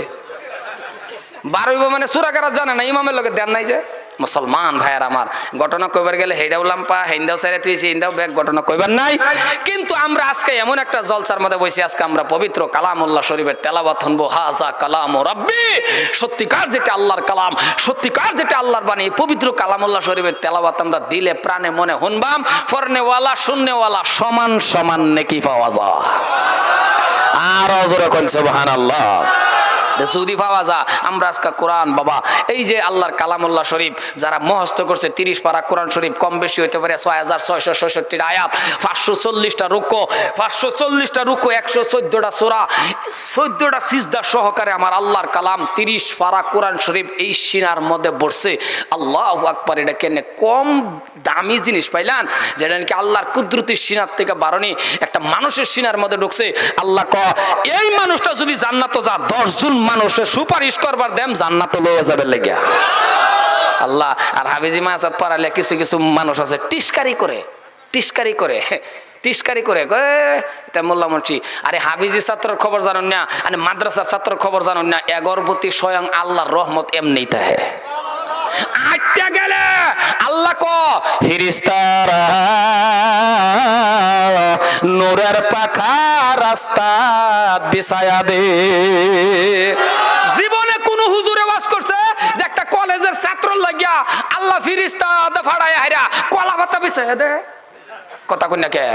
Speaker 2: বারইব মানে সূরা কেরাত জানে না, ইমামের লগে দেন নাই যে। মুসলমান ভাইয়ার আমার, ঘটনা কইবার গেলে হেইডাও লাম্পা হেইন্দাও সাইরে তুইছি হিন্দাও ব্যাগ, ঘটনা কইবার নাই। কিন্তু আমরা আজকে এমন একটা জলসার মধ্যে বসে আজকে আমরা পবিত্র কালামুল্লাহ শরীফের তেলাওয়াত শুনবো। হাজা কালাম রাব্বি, সত্যিকার যেটা আল্লাহর কালাম, সত্যিকার যেটা আল্লাহর বাণী, পবিত্র কালামুল্লাহ শরীফের তেলাওয়াত আমরা দিলে প্রাণে মনে শুনবাম, পড়নেওয়ালা শুননেওয়ালা সমান সমান নেকি পাওয়া যায়। আর জোরে কোন সুবহানাল্লাহ। যদি পাওয়া যা আমরা আজকে কোরআন বাবা এই যে আল্লাহর কালামুল্লাহ শরীফ যারা মুখস্থ করছে 30 পারা কোরআন শরীফ, কম বেশি হইতে পারে 6666 আয়াত, 540টা রুকু, 540টা রুকু, 114টা সূরা, 14টা সিজদা সহকারে আমার আল্লাহর কালাম 30 পারা কোরআন শরীফ এই সিনার মধ্যে বসছে। আল্লাহু আকবার, এটা কেন কম দামি জিনিস পাইলাম যেটা নাকি আল্লাহর কুদরতি সিনার থেকে বারণী একটা মানুষের সিনার মধ্যে ঢুকছে। আল্লাহ ক এই মানুষটা যদি জান্নাত যা 10 জন মানুষের সুপারিশ করবার দেন জান্নাতে লয়ে যাবে লেগে আল্লাহ। আর হাফিজি মাসাদ পড়ালে কিছু কিছু মানুষ আছে টিস্কারি করে এটা মোল্লা মুন্সি, আরে হাফিজি ছাত্রের খবর জানুন না, আরে মাদ্রাসার ছাত্রের খবর জানুন না, এগরবতী স্বয়ং আল্লাহর রহমত এমনি তাহে আটটা গেলে আল্লাহ ক ফিরিস্তারা নূরের পাখা রাস্তা বিছায়া দে। জীবনে কোন হুজুরে ওয়াজ করছে যে একটা কলেজের ছাত্র লাগিয়া আল্লাহ ফিরিস্তা ফাড়ায় হাইরা কলা পাতা বিছায়া দে? কথা কই না কে?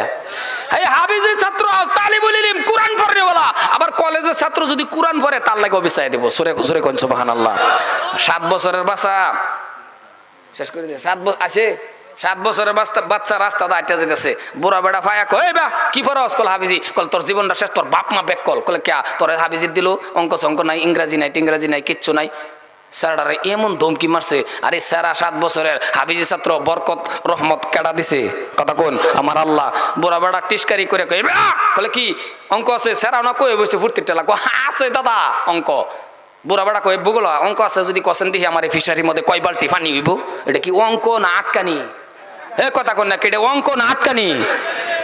Speaker 2: এই হাফিজি ছাত্র তালিবুল ইলম কুরআন পড়নেওয়ালা, আবার কলেজের ছাত্র যদি কুরআন পড়ে তার লাগেও বিছায়া দেব। সূরা সূরা কোন সুবহানাল্লাহ। 7 বছরের বাচ্চা শেষ করে দিয়ে 7 বছর আসে, 7 বছরের বাচ্চা রাস্তা দাঁড়িয়ে যেতেছে, বুড়া বেড়া ফায়া কই বা কি ফরস কল হাফিজি, কল তোর জীবনটা শেষ, তোর বাপ মা ব্যাক কল, কলে কে তোর হাফিজি দিল, অঙ্ক শঙ্ক নাই, ইংরাজি নাই টিংরাজি নাই, কিচ্ছু নাই, স্যারারে এমন ধমকি মারছে, আরে স্যারা 7 বছরের হাফিজি ছাত্র বরকত রহমত কেডা দিছে কথা কোন আমার আল্লাহ। বুড়া বেড়া টিস্কারি করে কই বলে কি অঙ্ক আছে? স্যারা না কই বসে ফুর্তির টেলা আছে দাদা অঙ্ক। বুড়া বেড়া কই ভূগোল অঙ্ক আছে যদি কছেন দেখি আমার এই ফিশারির মধ্যে কয় বালতি পানি হইব? এটা কি অঙ্ক না আটকানি? এ কথা কোন না কেটে অঙ্ক না আটকানি?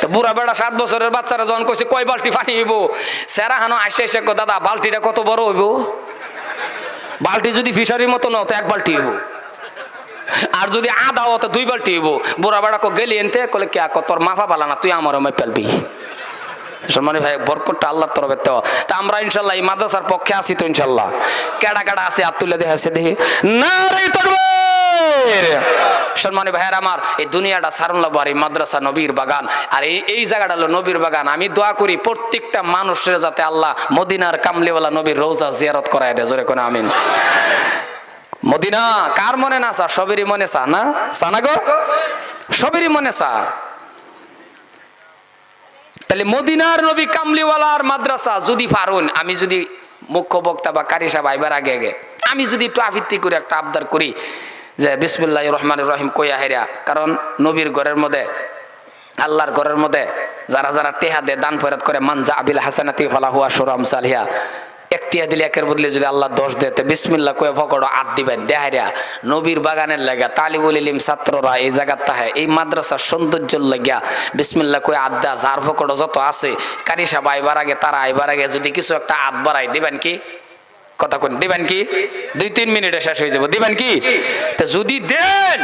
Speaker 2: তো বুড়া বেড়া 7 বছরের বাচ্চারা যখন কইছে কয় বালতি পানি হইব, স্যারা হানো আইসা এসে দাদা বালতিটা কত বড় হইব? বালতি যদি ফিশারির মতো নাও তো 1 বালতি হইব, আর যদি আধা হতো 2 বালতি হইব। বুড়া বেড়া কো গেলি এনতে কলে কে তোর মাফা পালা না, তুই আমারও মাই ফেলবি। সম্মানী ভাই বরকতটা আল্লাহর তরফে তো। তা আমরা ইনশাল্লাহ এই মাদ্রাসার পক্ষে আছি তো ইনশাল্লাহ। কেডা কেডা আছে হাত তুলে দেখে দেখি নারে তাকবীর। সম্মানী ভাইয়ের আমার, এই দুনিয়াটা সারুন লাবার এই মাদ্রাসা নবীর বাগান, আর এই জায়গাটা হলো নবীর বাগান। আমি দোয়া করি প্রত্যেকটা মানুষের যাতে আল্লাহ মদিনার কামলিওয়ালা নবীর রওজা জিয়ারত করায় দেয়, জোরে কোন আমিন। মদিনা কার মনে না চা? সবেরই মনে চা না? চানা গো সবেরই মনে চা। তাহলে মদিনার নবী কামলিওয়ালার মাদ্রাসা যদি পারুন, আমি যদি মুখ্য বক্তা বা কারি সাহেব আইবার আগে আগে আমি যদি একটু আবৃত্তি করে একটা আবদার করি যে বিসমিল্লাহির রহমানির রহিম কইয়া হেরা, কারণ নবীর ঘরের মধ্যে আল্লাহর ঘরের মধ্যে যারা যারা টেহা দে দান ফেরত করে মানজা আবিল হাসানাতি ফালাহু আশরু আমসালিহা, একটিয়া দিলে একের বদলে যদি আল্লাহ 10 দেয় বিসমিল্লাহ কয়ে ফকড় আদ দিবেন দেহারিয়া। নবীর বাগানের লাগা তালিবুল ইলম ছাত্ররা এই জায়গার তাহে এই মাদ্রাসার সৌন্দর্যের লাগিয়া বিসমিল্লাহ কয়ে আদ দেয়া যার ফকড় যত আছে কারি সাহেব আইবার আগে তারা আইবার আগে যদি কিছু একটা আদ বাড়াই দিবেন কি কথা কোন? দিবেন কি? 2-3 মিনিটে শেষ হয়ে যাব, দিবেন কি? তো যদি দেন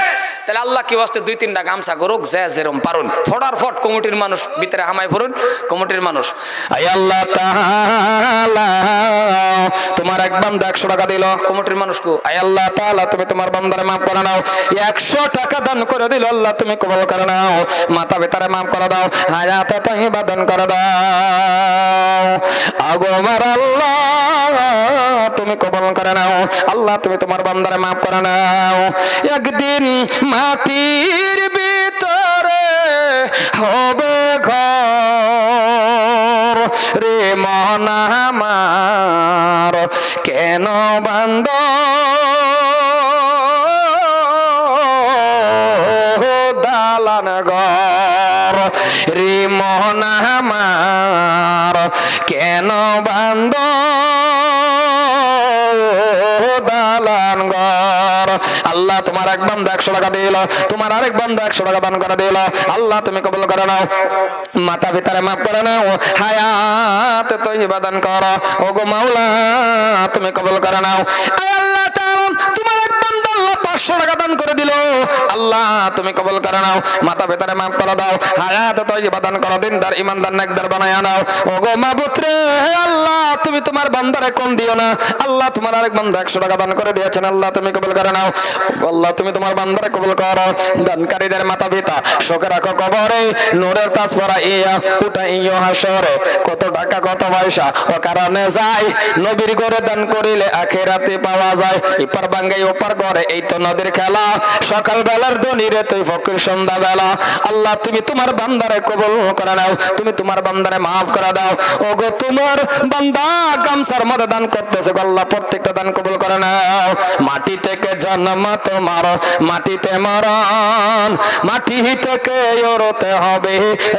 Speaker 2: তাহলে আল্লাহ কি ওয়াস্তে 2-3টা গামছা গরুক যে যেরম পারুন ফটার ফট কমিটির মানুষ ভিতরে হামাই পড়ুন। কমিটির মানুষ আই আল্লাহ তাআলা তোমার এক বান্দা 100 টাকা দিল, কমিটির মানুষ কো আই আল্লাহ তাআলা তুমি তোমার বান্দারে maaf করে নাও। 100 টাকা দান করে দিল, আল্লাহ তুমি কবুল করে নাও। মাতা পিতারে maaf করে দাও, হায়াত তাইয়্যিবা দান করে দাও। আগো আমার আল্লাহ তুমি কবুল করে নাও, আল্লাহ তুমি তোমার বান্দারে maaf করে নাও। একদিন মাটির ভিতরে হবে ঘর রে মন আমার, কেন বান্দ দালান ঘর রে মন আমার, কেন বান্দ দালান ঘর। আল্লাহ তোমার এক বান্দা 100 টাকা দিল, তোমার আরেক বান্দা 100 টাকা দান করে দিল, আল্লাহ তুমি কবুল করে নাও। মাতা পিতারে maaf করে নাও, হায়াত তাইয়্যিবা দান করো। ওগো মাওলা তুমি কবুল করে নাও। আল্লাহ তাআলা তোমার এক বান্দা 500 টাকা দান করে দিল, আল্লাহ তুমি কবুল করে নাও। মাতা পিতারে maaf করে দাও, হায়াত তাইয়্যিবা দান করো, দিনদার ইমানদার নেকদার বানায়া নাও। ওগো মাবুদ রে আল্লাহ তুমি তোমার বান্দারে কম দিও না, আল্লাহ তোমার আরেক বান্দা 100 টাকা দান করে দিয়েছেন, আল্লাহ তুমি কবুল করে নাও। আল্লাহ তুমি তোমার বান্দারে কবুল করো। দানকারীদের মাতা পিতা শোকে রাখো কবরে, নূরের তাজ পরা ইয়া উঠাইও হাসরে। কত টাকা কত পয়সা ও কারণে যায়, নবীর ঘরে দান করিলে আখিরাতে পাওয়া যায়। ইপার বাঙ্গাই ওপার ঘরে এই তো নদীর খেলা, সকাল বেলার ধনীরে তুই ফকির সন্ধ্যা বেলা। আল্লাহ তুমি তোমার বান্দারে কবুল করে নাও, তুমি তোমার বান্দারে maaf করে দাও। ওগো তোমার বান্দা গামছার মধ্যে দান করতেছে, আল্লাহ প্রত্যেকটা দান কবুল করে নাও। মাটি থেকে জন্ম তোমার, মাটিতে মরণ, মাটি থেকে উড়তে হবে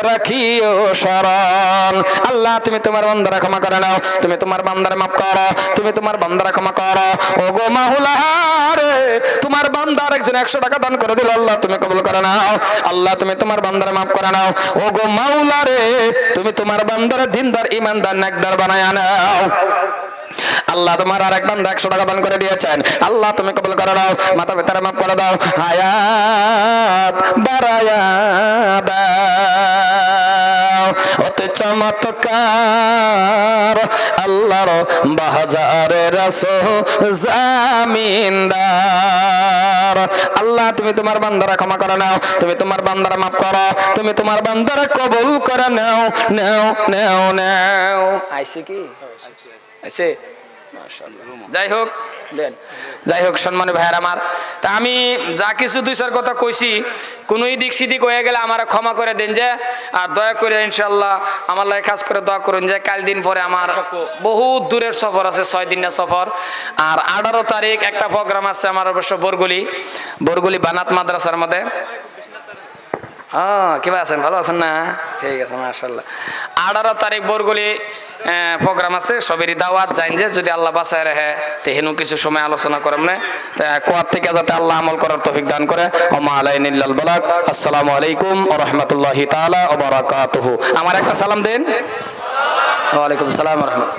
Speaker 2: রাখিও শরণ। আল্লাহ তুমি তোমার বান্দারে ক্ষমা করে নাও, তুমি তোমার বান্দারে maaf করো, তুমি তোমার বান্দারে ক্ষমা করো। ওগো মাওলা রে তোমার বান্দার একজন 100 টাকা দান করে দিল, আল্লাহ তুমি কবুল করে নাও। আল্লাহ তুমি তোমার বান্দারে maaf করে নাও। ওগো মাওলা রে তুমি তোমার বান্দারে দিনদার ইমানদার নেকদার বানায়া নাও। আল্লাহ তোমার আরেক বান্দা 100 টাকা দান করে দিয়েছেন, আল্লাহ তুমি কবুল করে নাও। মাতা পিতারে maaf করে দাও, হায়াত বাড়ায়া দাও। অতি চমৎকার আল্লাহর বাজারে রাসূল জামিনদার। আল্লাহ তুমি তোমার বান্দারে ক্ষমা করে নাও, তুমি তোমার বান্দারে maaf করো, তুমি তোমার বান্দারে কবুল করে নাও। নাও নাও নাও আইছে কি আইছে যাই হোক সম্মানী ভাইয়ার আমার, তা আমি যা কিছু দুই চার কথা কইছি কোন দিক সিদিক হয়ে গেলে আমার ক্ষমা করে দেন যে, আর দয়া করে ইনশাল্লাহ আমার লাগে কাজ করে দোয়া করুন যে কাল দিন পরে আমার বহুত দূরের সফর আছে, 6 দিনের সফর। আর 18 তারিখ একটা প্রোগ্রাম আছে আমার অবশ্য বরগুলি বানাত মাদ্রাসার মধ্যে। কিবা আছেন, ভালো আছেন না? ঠিক আছে মাশাআল্লাহ। 18 তারিখ বরগুলি প্রোগ্রাম আছে, সবেরই দাওয়াত যাইন যে, যদি আল্লাহ বাঁচায় রাখে তেহেনু কিছু সময় আলোচনা করেন না কোয়ার থেকে যাতে আল্লাহ আমল করার তৌফিক দান করে। ওমা আলাইনা ইল্লাল বালাগ। আসসালামু আলাইকুম ওয়া রাহমাতুল্লাহি তাআলা ওয়া বারাকাতুহু। আমার একটা সালাম দেন। ওয়া আলাইকুম আসসালাম ওয়া রাহমাতুল্লাহ।